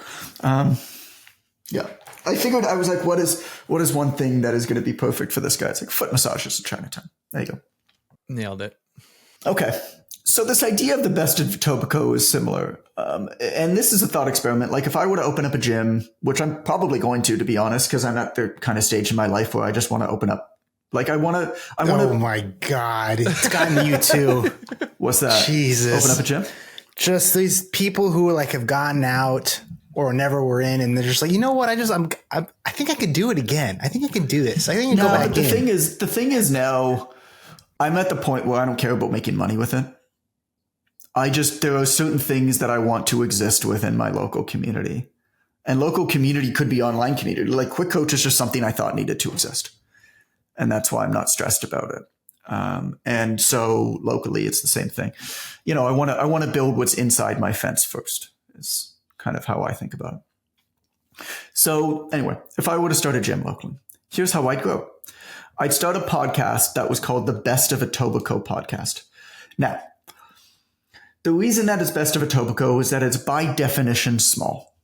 Yeah. I figured, I was like, what is one thing that is going to be perfect for this guy? It's like foot massages in Chinatown. There you go. Nailed it. Okay. So this idea of the best of Etobicoke is similar. And this is a thought experiment. Like if I were to open up a gym, which I'm probably going to be honest, because I'm at the kind of stage in my life where I just want to open up. Like I want to. Oh my God. It's gotten you too. What's that? Jesus. Open up a gym? Just these people who like have gotten out or never were in, and they're just like, you know what? I think I could do it again. I think I can do this. I think I can go back the in. The thing is now I'm at the point where I don't care about making money with it. There are certain things that I want to exist within my local community. And local community could be online community. Like Quick Coach is just something I thought needed to exist. And that's why I'm not stressed about it. And so locally, it's the same thing. You know, I want to build what's inside my fence first. Is kind of how I think about it. So anyway, if I were to start a gym locally, here's how I'd grow. I'd start a podcast that was called the Best of Etobicoke podcast. Now, the reason that it's Best of Etobicoke is that it's by definition small.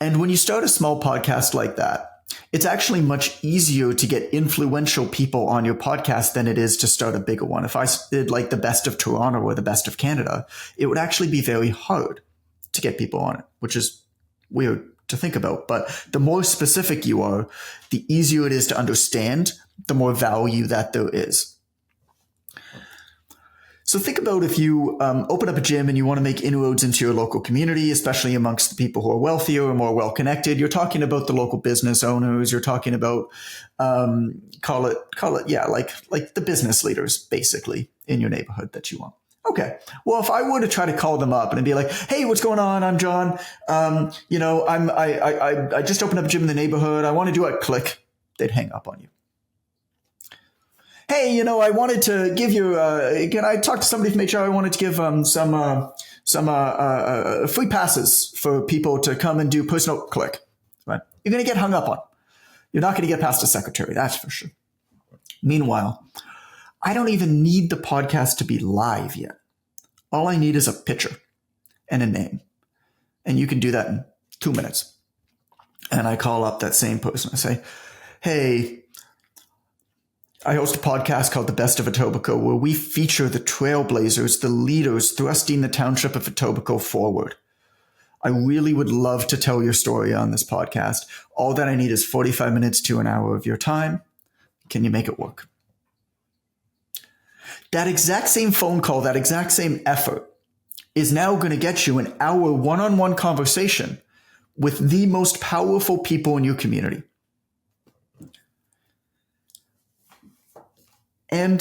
And when you start a small podcast like that, it's actually much easier to get influential people on your podcast than it is to start a bigger one. If I did like the Best of Toronto or the Best of Canada, it would actually be very hard to get people on it, which is weird to think about. But the more specific you are, the easier it is to understand, the more value that there is. So think about if you open up a gym and you want to make inroads into your local community, especially amongst the people who are wealthier or more well-connected. You're talking about the local business owners. You're talking about, call it, yeah, like the business leaders, basically, in your neighborhood that you want. Okay. Well, if I were to try to call them up and be like, hey, what's going on? I'm John. You know, I just opened up a gym in the neighborhood. I want to do a click. They'd hang up on you. Hey, you know, I wanted to give you, can I talk to somebody from HR? I wanted to give some free passes for people to come and do personal click. Right? You're going to get hung up on. You're not going to get past a secretary, that's for sure. Meanwhile, I don't even need the podcast to be live yet. All I need is a picture and a name. And you can do that in 2 minutes. And I call up that same person. I say, hey, I host a podcast called The Best of Etobicoke, where we feature the trailblazers, the leaders thrusting the township of Etobicoke forward. I really would love to tell your story on this podcast. All that I need is 45 minutes to an hour of your time. Can you make it work? That exact same phone call, that exact same effort is now going to get you an hour one-on-one conversation with the most powerful people in your community. And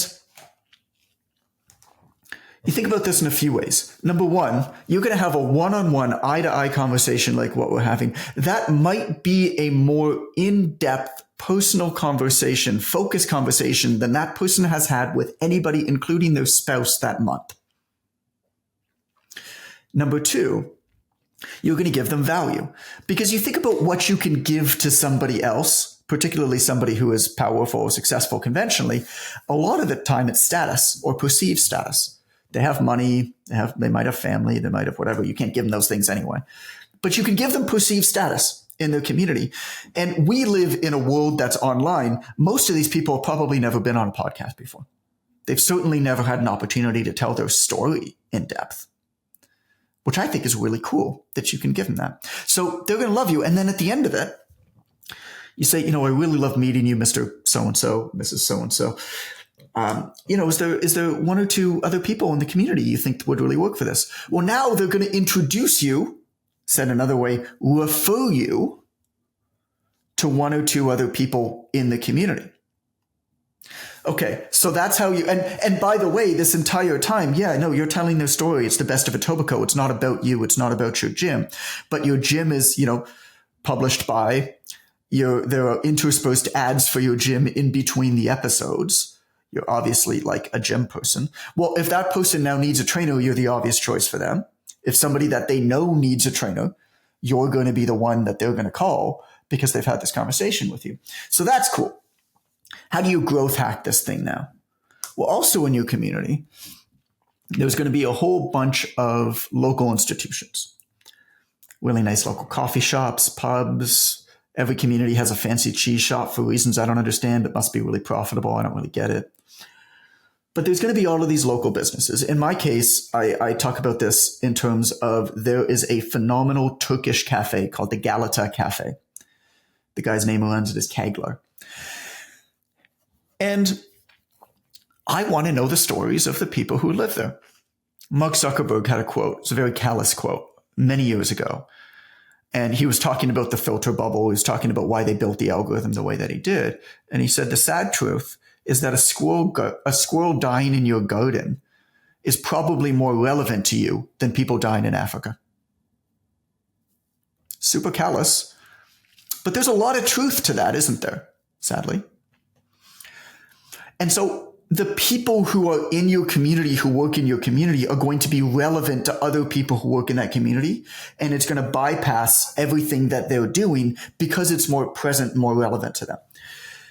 you think about this in a few ways. Number one, you're going to have a one-on-one, eye-to-eye conversation like what we're having. That might be a more in-depth, personal conversation, focused conversation than that person has had with anybody, including their spouse, that month. Number two, you're going to give them value. Because you think about what you can give to somebody else, particularly somebody who is powerful or successful conventionally, a lot of the time it's status or perceived status. They have money, they might have family, they might have whatever. You can't give them those things anyway. But you can give them perceived status in their community. And we live in a world that's online. Most of these people have probably never been on a podcast before. They've certainly never had an opportunity to tell their story in depth, which I think is really cool that you can give them that. So they're going to love you. And then at the end of it, you say, you know, I really love meeting you, Mr. So-and-so, Mrs. So-and-so. You know, is there one or two other people in the community you think would really work for this? Well, now they're going to introduce you, said another way, refer you to one or two other people in the community. Okay, so that's how you, and by the way, this entire time, yeah, no, you're telling their story. It's the Best of Etobicoke. It's not about you. It's not about your gym. But your gym is, you know, published by, there are interspersed ads for your gym in between the episodes. You're obviously like a gym person. Well, if that person now needs a trainer, you're the obvious choice for them. If somebody that they know needs a trainer, you're going to be the one that they're going to call because they've had this conversation with you. So that's cool. How do you growth hack this thing now? Well, also in your community, there's going to be a whole bunch of local institutions, really nice local coffee shops, pubs. Every community has a fancy cheese shop for reasons I don't understand. It must be really profitable. I don't really get it. But there's going to be all of these local businesses. In my case, I talk about this in terms of there is a phenomenal Turkish cafe called the Galata Cafe. The guy's name who runs it is Kagler. And I want to know the stories of the people who live there. Mark Zuckerberg had a quote. It's a very callous quote many years ago. And he was talking about the filter bubble. He was talking about why they built the algorithm the way that he did. And he said, the sad truth is that a squirrel dying in your garden is probably more relevant to you than people dying in Africa. Super callous. But there's a lot of truth to that, isn't there? Sadly. And so the people who are in your community, who work in your community, are going to be relevant to other people who work in that community. And it's going to bypass everything that they're doing because it's more present, more relevant to them.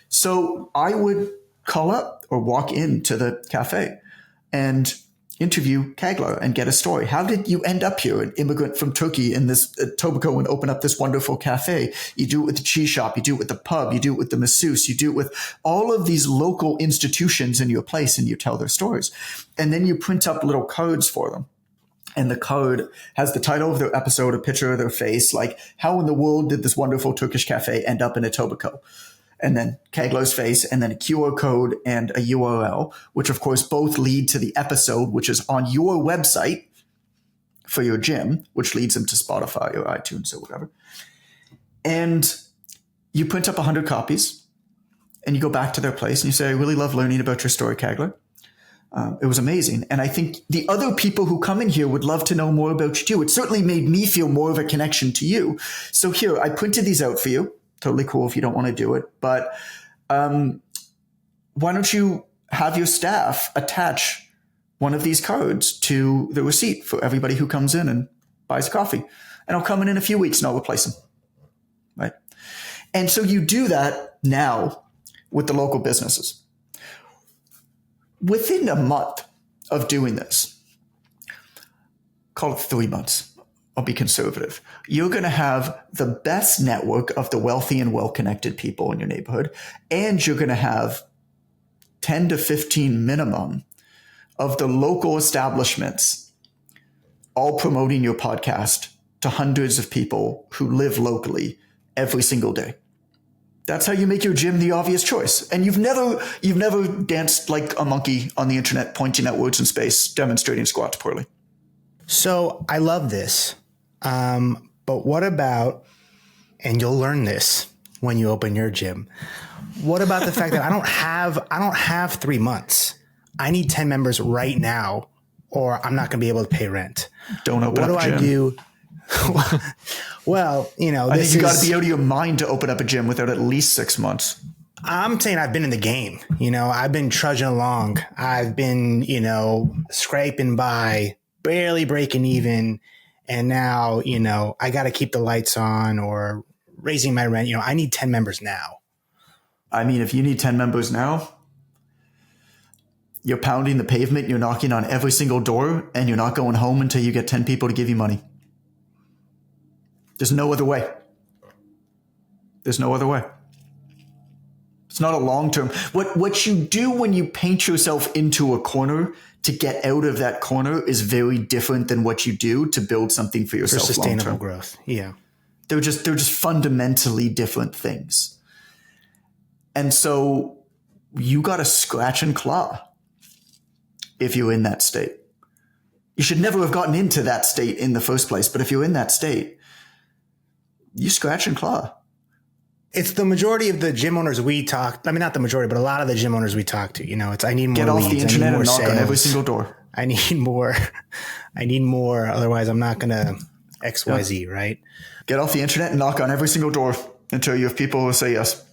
So I would call up or walk into the cafe and interview Kagler and get a story. How did you end up here, an immigrant from Turkey in this Etobicoke, and open up this wonderful cafe? You do it with the cheese shop, you do it with the pub, you do it with the masseuse, you do it with all of these local institutions in your place, and you tell their stories. And then you print up little cards for them. And the card has the title of their episode, a picture of their face, like, how in the world did this wonderful Turkish cafe end up in Etobicoke? And then Kagler's face, and then a QR code and a URL, which of course both lead to the episode, which is on your website for your gym, which leads them to Spotify or iTunes or whatever. And you print up 100 copies and you go back to their place and you say, I really love learning about your story, Kagler. It was amazing. And I think the other people who come in here would love to know more about you too. It certainly made me feel more of a connection to you. So here, I printed these out for you. Totally cool if you don't want to do it. But why don't you have your staff attach one of these cards to the receipt for everybody who comes in and buys coffee? And I'll come in a few weeks and I'll replace them. Right? And so you do that now with the local businesses. Within a month of doing this, call it 3 months, I'll be conservative, you're going to have the best network of the wealthy and well-connected people in your neighborhood. And you're going to have 10 to 15 minimum of the local establishments all promoting your podcast to hundreds of people who live locally every single day. That's how you make your gym the obvious choice. And you've never danced like a monkey on the internet, pointing at words in space, demonstrating squats poorly. So I love this. But what about, and you'll learn this when you open your gym, what about the fact that I don't have 3 months. I need 10 members right now, or I'm not going to be able to pay rent. Don't open up a gym. What do I do? Well, I think you got to be out of your mind to open up a gym without at least 6 months. I'm saying I've been in the game. I've been trudging along. I've been, scraping by, barely breaking even. And now, I got to keep the lights on or raising my rent. I need 10 members now. I mean, if you need 10 members now, you're pounding the pavement, you're knocking on every single door, and you're not going home until you get 10 people to give you money. There's no other way. There's no other way. It's not a long-term. What you do when you paint yourself into a corner to get out of that corner is very different than what you do to build something for yourself long-term. For sustainable growth. Yeah. They're just fundamentally different things. And so you got to scratch and claw if you're in that state. You should never have gotten into that state in the first place. But if you're in that state, you scratch and claw. It's the majority of the gym owners we talk. I mean, not the majority, but a lot of the gym owners we talk to. It's I need more Get off leads, the internet and knock sales. on every single door. I need more. Otherwise, I'm not going to XYZ, right? Get off the internet and knock on every single door until you have people who say yes.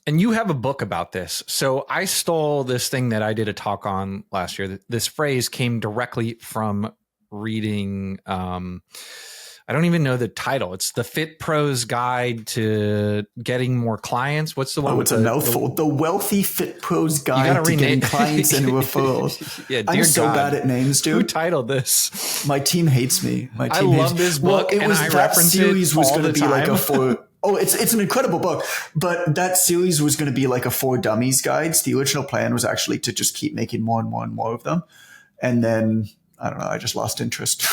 And you have a book about this. So I stole this thing that I did a talk on last year. This phrase came directly from reading I don't even know the title. It's the Fit Pros Guide to Getting More Clients. What's the one? Oh, it's a mouthful. The Wealthy Fit Pros Guide to Getting Clients and Referrals. Yeah, I'm so bad at names, dude. Who titled this? My team hates me. My team I love this book, and I reference it all the time. Like a four. Oh, it's an incredible book, but that series was going to be like a for dummies guides. The original plan was actually to just keep making more and more and more of them, and then I don't know. I just lost interest.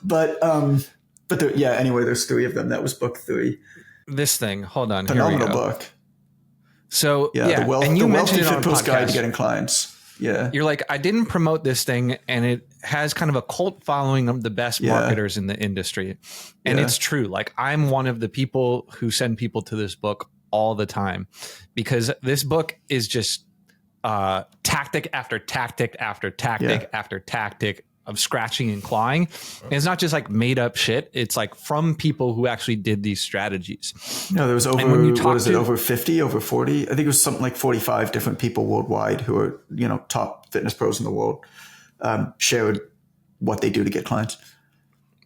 but anyway, there's 3 of them. That was book 3. This thing, hold on, phenomenal here we go. book. So and you mentioned it on a podcast. Guide to Getting Clients. Yeah, you're like, I didn't promote this thing, and it has kind of a cult following of the best marketers in the industry, and it's true. Like, I'm one of the people who send people to this book all the time, because this book is just tactic after tactic after tactic after tactic of scratching and clawing. And it's not just like made up shit. It's like from people who actually did these strategies. No, there was over 50, over 40? I think it was something like 45 different people worldwide who are, top fitness pros in the world, shared what they do to get clients.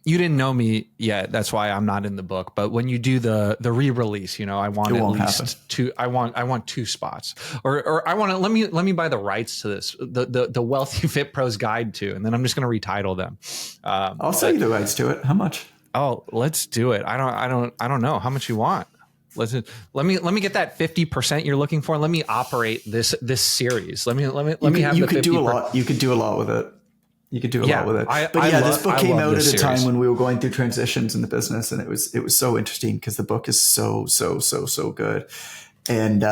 You didn't know me yet. That's why I'm not in the book. But when you do the re-release, I want at least 2. I want 2 spots, or I want to let me buy the rights to this, the Wealthy Fit Pros Guide to, and then I'm just going to retitle them. I'll sell you the rights to it. How much? Oh, let's do it. I don't know how much you want. Let me get that 50% you're looking for. Let me operate this series. Let me have the 50%. You could do a lot. You could do a lot with it. You could do a lot with it. This book came out at a time when we were going through transitions in the business, and it was so interesting because the book is so good. And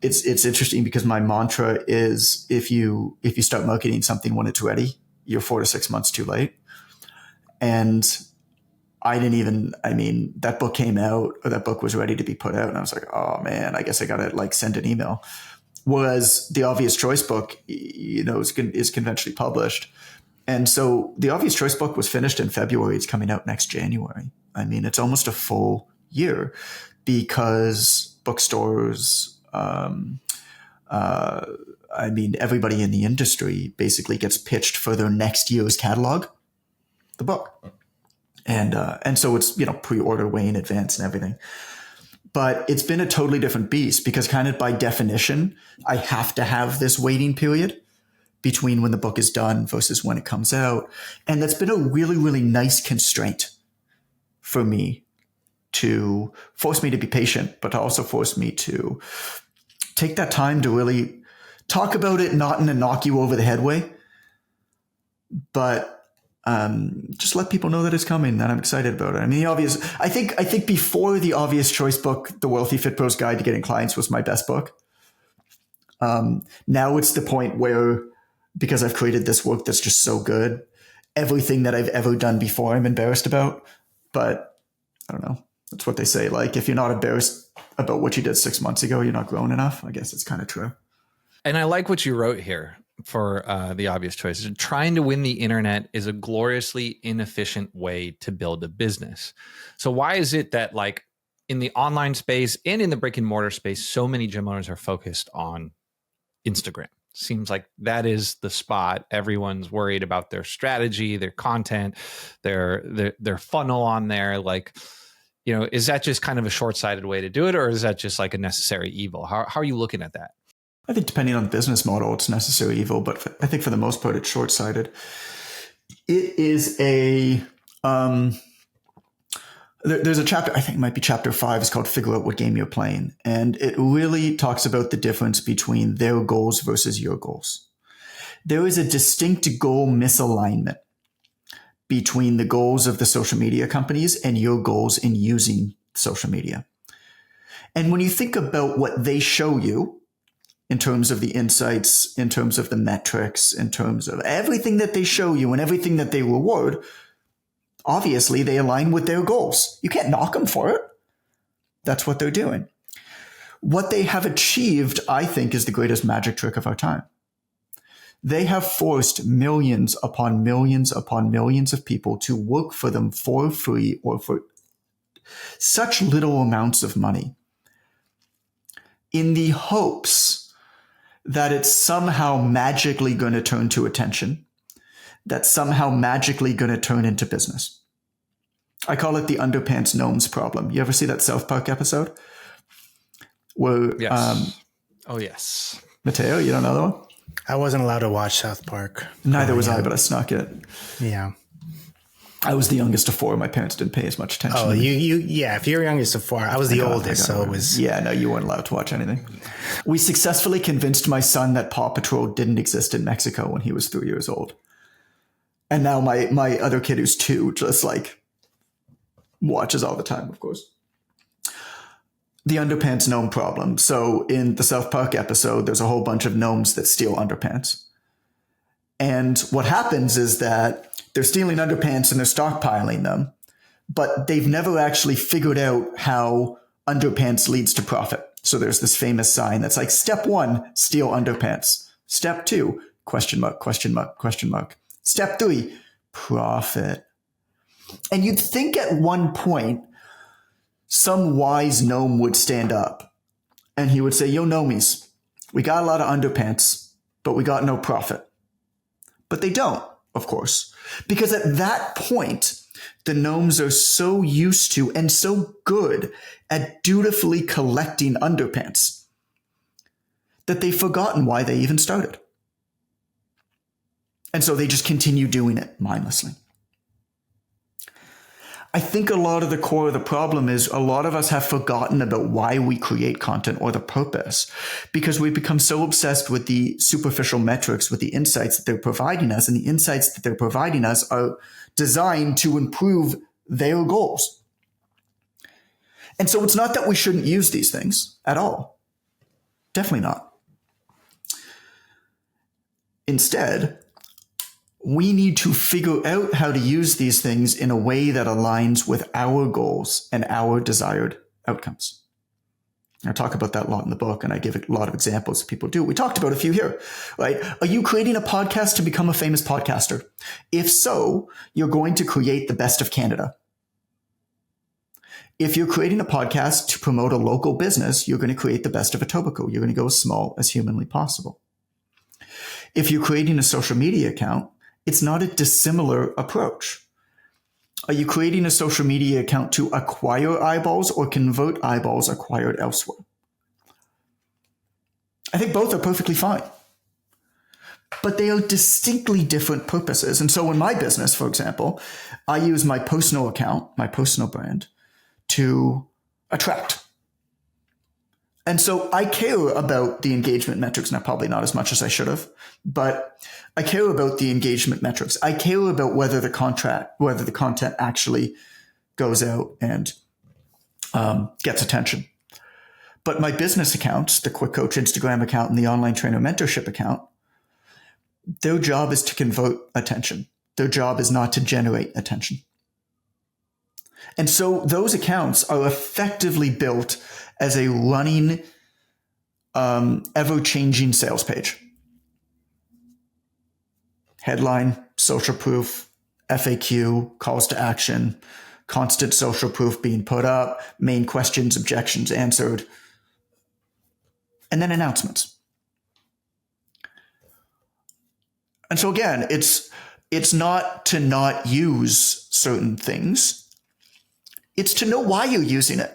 it's interesting because my mantra is if you start marketing something when it's ready, you're 4 to 6 months too late. And that book came out, or that book was ready to be put out, and I was like, oh man, I guess I gotta send an email. Whereas the Obvious Choice book, is conventionally published. And so the Obvious Choice book was finished in February. It's coming out next January. I mean, it's almost a full year because bookstores, everybody in the industry basically gets pitched for their next year's catalog, the book. And so it's, pre-order way in advance and everything. But it's been a totally different beast because kind of by definition, I have to have this waiting period between when the book is done versus when it comes out. And that's been a really, really nice constraint for me to force me to be patient, but to also force me to take that time to really talk about it, not in a knock you over the head way, but just let people know that it's coming, that I'm excited about it. I mean, I think before the Obvious Choice book, the Wealthy Fit Pros Guide to Getting Clients was my best book. Now it's the point where, because I've created this work that's just so good, everything that I've ever done before, I'm embarrassed about. But I don't know. That's what they say. Like, if you're not embarrassed about what you did 6 months ago, you're not grown enough. I guess it's kind of true. And I like what you wrote here for the Obvious Choice. Trying to win the internet is a gloriously inefficient way to build a business. So why is it that, like, in the online space and in the brick and mortar space, so many gym owners are focused on Instagram? Seems like that is the spot. Everyone's worried about their strategy, their content, their funnel on there. Like, is that just kind of a short-sighted way to do it, or is that just like a necessary evil? How are you looking at that? I think depending on the business model, it's necessary evil, but I think for the most part, it's short-sighted. It is there's a chapter, I think it might be chapter 5, it's called Figure Out What Game You're Playing. And it really talks about the difference between their goals versus your goals. There is a distinct goal misalignment between the goals of the social media companies and your goals in using social media. And when you think about what they show you, in terms of the insights, in terms of the metrics, in terms of everything that they show you and everything that they reward, obviously they align with their goals. You can't knock them for it. That's what they're doing. What they have achieved, I think, is the greatest magic trick of our time. They have forced millions upon millions upon millions of people to work for them for free or for such little amounts of money in the hopes that it's somehow magically going to turn to attention, that's somehow magically going to turn into business. I call it the underpants gnomes problem. You ever see that South Park episode? Where, Yes. Oh, yes. Mateo, you don't know that one? I wasn't allowed to watch South Park. Neither was I, but I snuck it. Yeah. I was the youngest of four. My parents didn't pay as much attention. Oh, to me. yeah. If you're youngest of four, I was the oldest, so it was. Yeah, no, you weren't allowed to watch anything. We successfully convinced my son that Paw Patrol didn't exist in Mexico when he was 3 years old. And now my other kid who's 2 just like watches all the time, of course. The underpants gnome problem. So in the South Park episode, there's a whole bunch of gnomes that steal underpants. And what happens is that they're stealing underpants and they're stockpiling them, but they've never actually figured out how underpants leads to profit. So there's this famous sign that's like, step 1, steal underpants. Step 2, question mark, question mark, question mark. Step 3, profit. And you'd think at one point, some wise gnome would stand up and he would say, yo, gnomies, we got a lot of underpants, but we got no profit. But they don't, of course, because at that point, the gnomes are so used to and so good at dutifully collecting underpants that they've forgotten why they even started. And so they just continue doing it mindlessly. I think a lot of the core of the problem is a lot of us have forgotten about why we create content or the purpose, because we've become so obsessed with the superficial metrics, with the insights that they're providing us, and the insights that they're providing us are designed to improve their goals. And so it's not that we shouldn't use these things at all. Definitely not. Instead, we need to figure out how to use these things in a way that aligns with our goals and our desired outcomes. I talk about that a lot in the book, and I give a lot of examples that people do. We talked about a few here, right? Are you creating a podcast to become a famous podcaster? If so, you're going to create the best of Canada. If you're creating a podcast to promote a local business, you're going to create the best of Etobicoke. You're going to go as small as humanly possible. If you're creating a social media account, it's not a dissimilar approach. Are you creating a social media account to acquire eyeballs or convert eyeballs acquired elsewhere? I think both are perfectly fine. But they are distinctly different purposes. And so in my business, for example, I use my personal account, my personal brand, to attract. And so I care about the engagement metrics, now probably not as much as I should have, but I care about the engagement metrics. I care about whether the content actually goes out and gets attention. But my business accounts, the Quick Coach Instagram account and the Online Trainer Mentorship account, their job is to convert attention. Their job is not to generate attention. And so those accounts are effectively built as a running, ever-changing sales page. Headline, social proof, FAQ, calls to action, constant social proof being put up, main questions, objections answered, and then announcements. And so again, it's not to not use certain things. It's to know why you're using it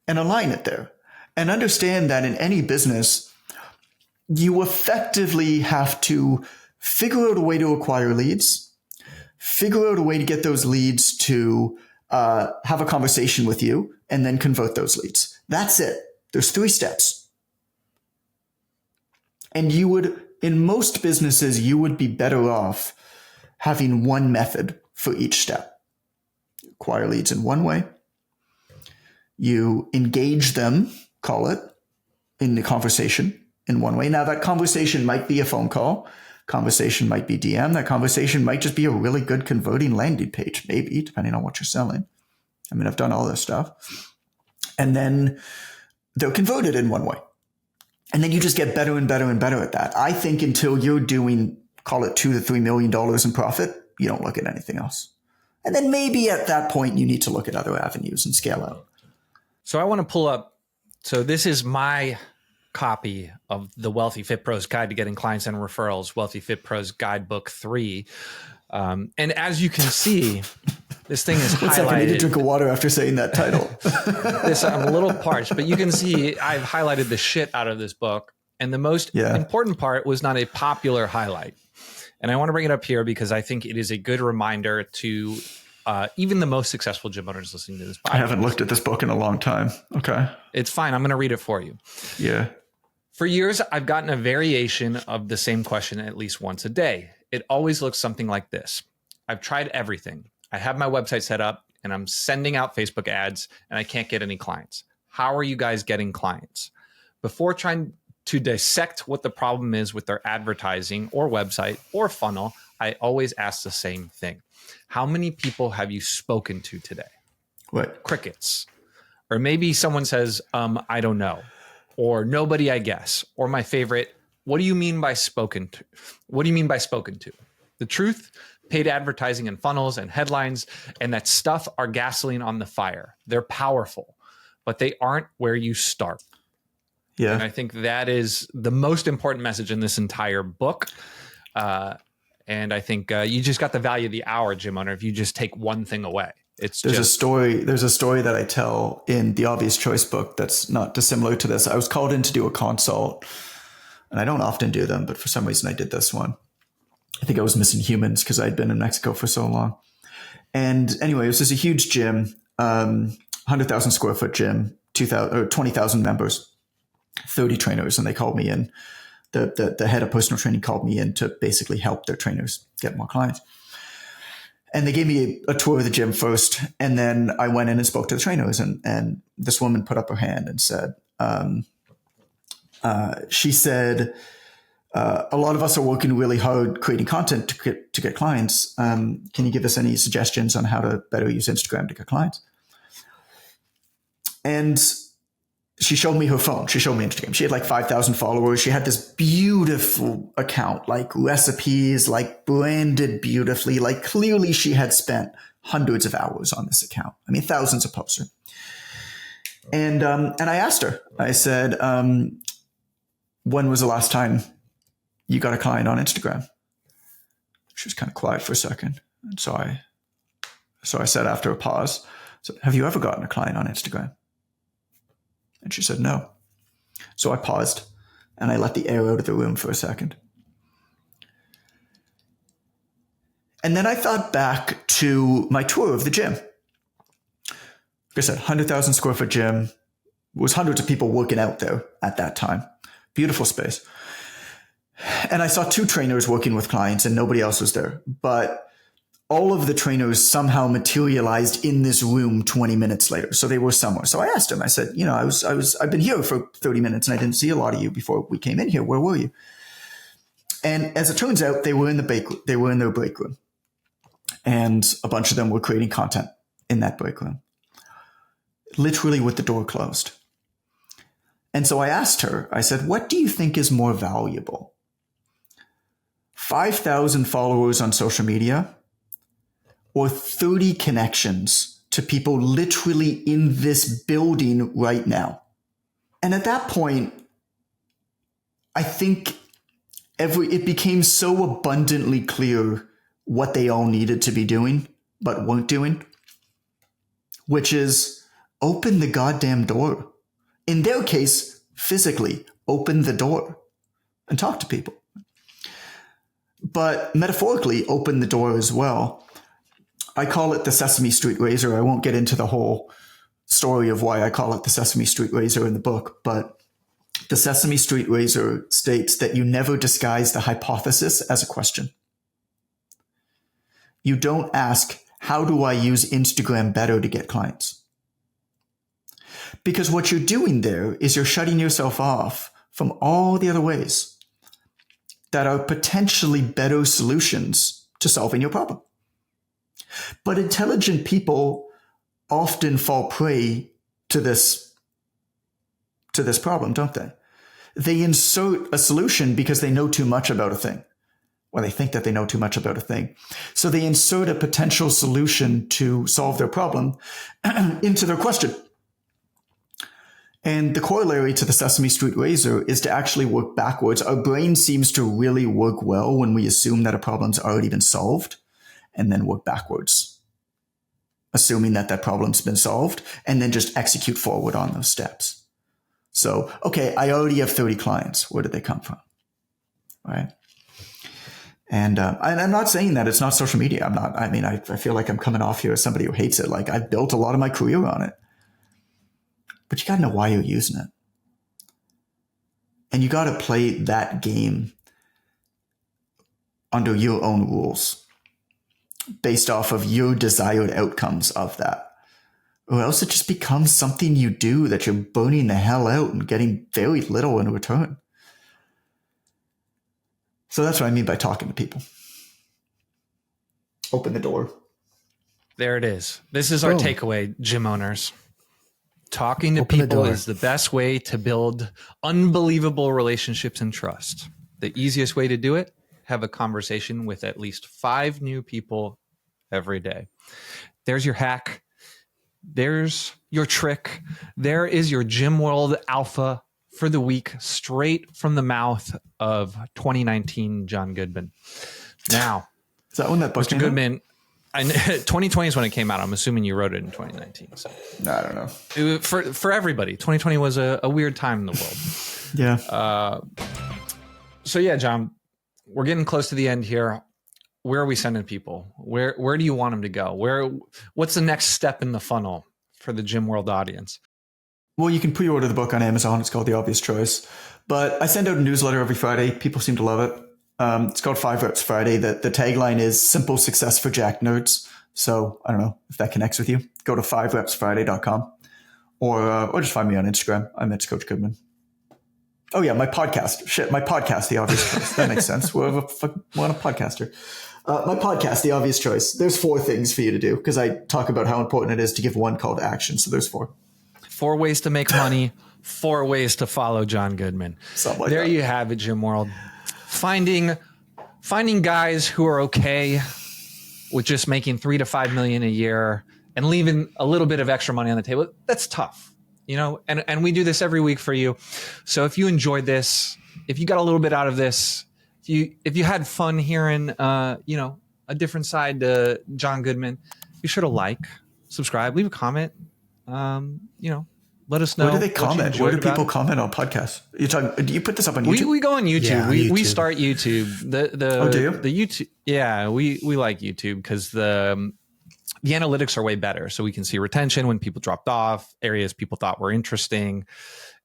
and align it there. And understand that in any business, you effectively have to figure out a way to acquire leads, figure out a way to get those leads to have a conversation with you, and then convert those leads. That's it. There's 3 steps. And you would, in most businesses, you would be better off having one method for each step. Acquire leads in one way. You engage them, call it, in the conversation in one way. Now, that conversation might be a phone call. Conversation might be DM. That conversation might just be a really good converting landing page, maybe, depending on what you're selling. I mean, I've done all this stuff. And then they're converted in one way. And then you just get better and better and better at that. I think until you're doing, call it $2 to $3 million in profit, you don't look at anything else. And then maybe at that point, you need to look at other avenues and scale out. So I want to pull up. So this is my copy of the Wealthy Fit Pros Guide to Getting Clients and Referrals, Wealthy Fit Pros Guidebook 3. And as you can see, this thing is highlighted. 1 second, I need to drink of water after saying that title. I'm a little parched, but you can see I've highlighted the shit out of this book. And the most important part was not a popular highlight. And I want to bring it up here because I think it is a good reminder to even the most successful gym owners listening to this podcast. I haven't looked at this book in a long time. Okay. It's fine. I'm going to read it for you. Yeah. For years, I've gotten a variation of the same question at least once a day. It always looks something like this. I've tried everything. I have my website set up and I'm sending out Facebook ads and I can't get any clients. How are you guys getting clients? Before trying to dissect what the problem is with their advertising or website or funnel, I always ask the same thing. How many people have you spoken to today? What? Crickets. Or maybe someone says, I don't know. Or nobody, I guess. Or my favorite, what do you mean by spoken to? What do you mean by spoken to? The truth, paid advertising and funnels and headlines and that stuff are gasoline on the fire. They're powerful, but they aren't where you start. Yeah. And I think that is the most important message in this entire book. And I think you just got the value of the hour, gym owner, if you just take one thing away. There's a story that I tell in the Obvious Choice book that's not dissimilar to this. I was called in to do a consult, and I don't often do them, but for some reason I did this one. I think I was missing humans because I'd been in Mexico for so long. And anyway, this is a huge gym, 100,000 square foot gym, 20,000 members, 30 trainers, and they called me in. The head of personal training called me in to basically help their trainers get more clients. And they gave me a tour of the gym first. And then I went in and spoke to the trainers. And this woman put up her hand and said, she said, a lot of us are working really hard creating content to get clients. Can you give us any suggestions on how to better use Instagram to get clients? And she showed me her phone. She showed me Instagram. She had like 5,000 followers. She had this beautiful account, like recipes, like branded beautifully, like clearly she had spent hundreds of hours on this account. I mean, thousands of posts. And I asked her, I said, when was the last time you got a client on Instagram? She was kind of quiet for a second. And so I said after a pause, so, have you ever gotten a client on Instagram? And she said, no. So I paused and I let the air out of the room for a second. And then I thought back to my tour of the gym. Like I said, 100,000 square foot gym, was hundreds of people working out there at that time. Beautiful space. And I saw 2 trainers working with clients and nobody else was there. But all of the trainers somehow materialized in this room 20 minutes later. So they were somewhere. So I asked him, I said, I've been here for 30 minutes and I didn't see a lot of you before we came in here. Where were you? And as it turns out, they were in their break room. And a bunch of them were creating content in that break room, literally with the door closed. And so I asked her, I said, what do you think is more valuable? 5,000 followers on social media or 30 connections to people literally in this building right now? And at that point, I think it became so abundantly clear what they all needed to be doing, but weren't doing, which is open the goddamn door. In their case, physically open the door and talk to people. But metaphorically, open the door as well. I call it the Sesame Street razor. I won't get into the whole story of why I call it the Sesame Street razor in the book, but the Sesame Street razor states that you never disguise the hypothesis as a question. You don't ask, how do I use Instagram better to get clients? Because what you're doing there is you're shutting yourself off from all the other ways that are potentially better solutions to solving your problem. But intelligent people often fall prey to this problem, don't they? They insert a solution because they know too much about a thing. Or they think that they know too much about a thing. So they insert a potential solution to solve their problem into their question. And the corollary to the Sesame Street razor is to actually work backwards. Our brain seems to really work well when we assume that a problem's already been solved and then work backwards, assuming that that problem's been solved and then just execute forward on those steps. So, okay, I already have 30 clients. Where did they come from? Right? And I'm not saying that it's not social media. I feel like I'm coming off here as somebody who hates it. Like, I've built a lot of my career on it. But you got to know why you're using it. And you got to play that game under your own rules based off of your desired outcomes of that. Or else it just becomes something you do that you're burning the hell out and getting very little in return. So that's what I mean by talking to people. Open the door. There it is. This is our takeaway, gym owners. Talking to Open people is the best way to build unbelievable relationships and trust. The easiest way to do it, have a conversation with at least 5 new people every day. There's your hack. There's your trick. There is your Gym World Alpha for the week, straight from the mouth of 2019 John Goodman. Now, is that when that book Mr. Goodman, 2020 is when it came out. I'm assuming you wrote it in 2019. So I don't know. For everybody, 2020 was a weird time in the world. Yeah. So yeah, John, we're getting close to the end here. Where are we sending people? Where do you want them to go? What's the next step in the funnel for the Gym World audience? Well, you can pre-order the book on Amazon. It's called The Obvious Choice. But I send out a newsletter every Friday. People seem to love it. It's called 5 Reps Friday. The tagline is Simple Success for Jack Nerds. So I don't know if that connects with you. Go to 5repsfriday.com or just find me on Instagram. I'm at Coach Goodman. Oh, yeah, my podcast. My podcast, The Obvious Choice. That makes sense. We're a podcaster. My podcast, The Obvious Choice. There's 4 things for you to do because I talk about how important it is to give one call to action. So there's 4. 4 ways to make money, 4 ways to follow John Goodman. Something like there that. You have it, Gym World. Finding guys who are okay with just making $3 to $5 million a year and leaving a little bit of extra money on the table. That's tough, and we do this every week for you. So if you enjoyed this, if you got a little bit out of this, if you had fun hearing, a different side to John Goodman, be sure to like, subscribe, leave a comment. Let us know. Where do they comment? Where do people comment on podcasts? Do you put this up on YouTube? We go on YouTube. Yeah, we start YouTube. Do you? The YouTube. Yeah, we like YouTube because the analytics are way better. So we can see retention when people dropped off, areas people thought were interesting.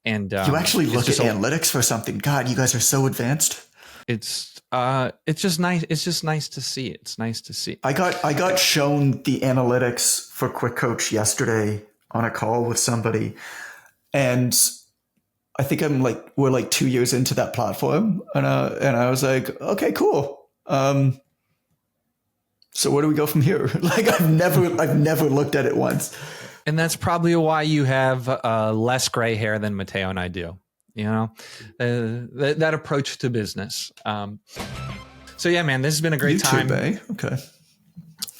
And you actually look at analytics for something. God, you guys are so advanced. It's just nice. It's just nice to see. It's nice to see. I got shown the analytics for Quick Coach yesterday on a call with somebody, and I think we're like 2 years into that platform, and I was like, okay, cool. So where do we go from here? Like I've never looked at it once, and that's probably why you have less gray hair than Mateo and I do. That approach to business. So yeah, man, this has been a great YouTube, time. Eh? Okay,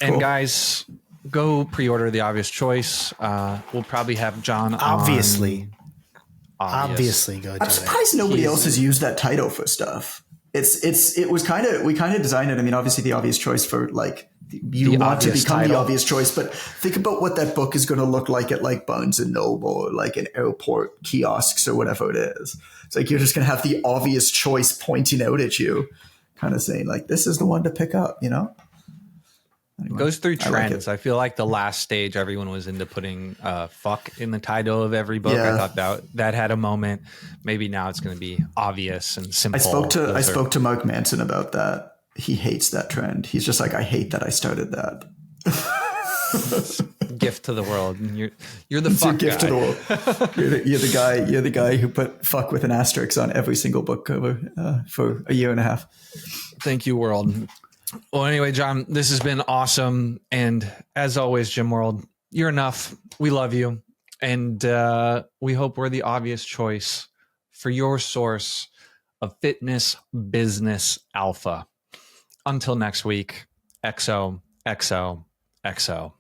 and cool. Guys, go pre-order The Obvious Choice. We'll probably have John Obviously go do it. I'm surprised nobody else has used that title for stuff. We kind of designed it. I mean, obviously The Obvious Choice for like you want to become title. The obvious choice, but think about what that book is going to look like at like Barnes and Noble or like an airport kiosks or whatever it is. It's like you're just going to have the obvious choice pointing out at you, kind of saying like, this is the one to pick up, Anyway, it goes through trends. I I feel like the last stage, everyone was into putting fuck in the title of every book. Yeah. I thought that had a moment. Maybe now it's going to be obvious and simple. I spoke to Mark Manson about that. He hates that trend. He's just like, I hate that I started that. Gift to the world. You're the it's fuck your gift guy. to the world. You're the guy who put fuck with an asterisk on every single book cover for a year and a half. Thank you, world. Well, anyway, John, this has been awesome. And as always, Gym World, you're enough. We love you. And we hope we're the obvious choice for your source of fitness business alpha. Until next week, XO, XO, XO.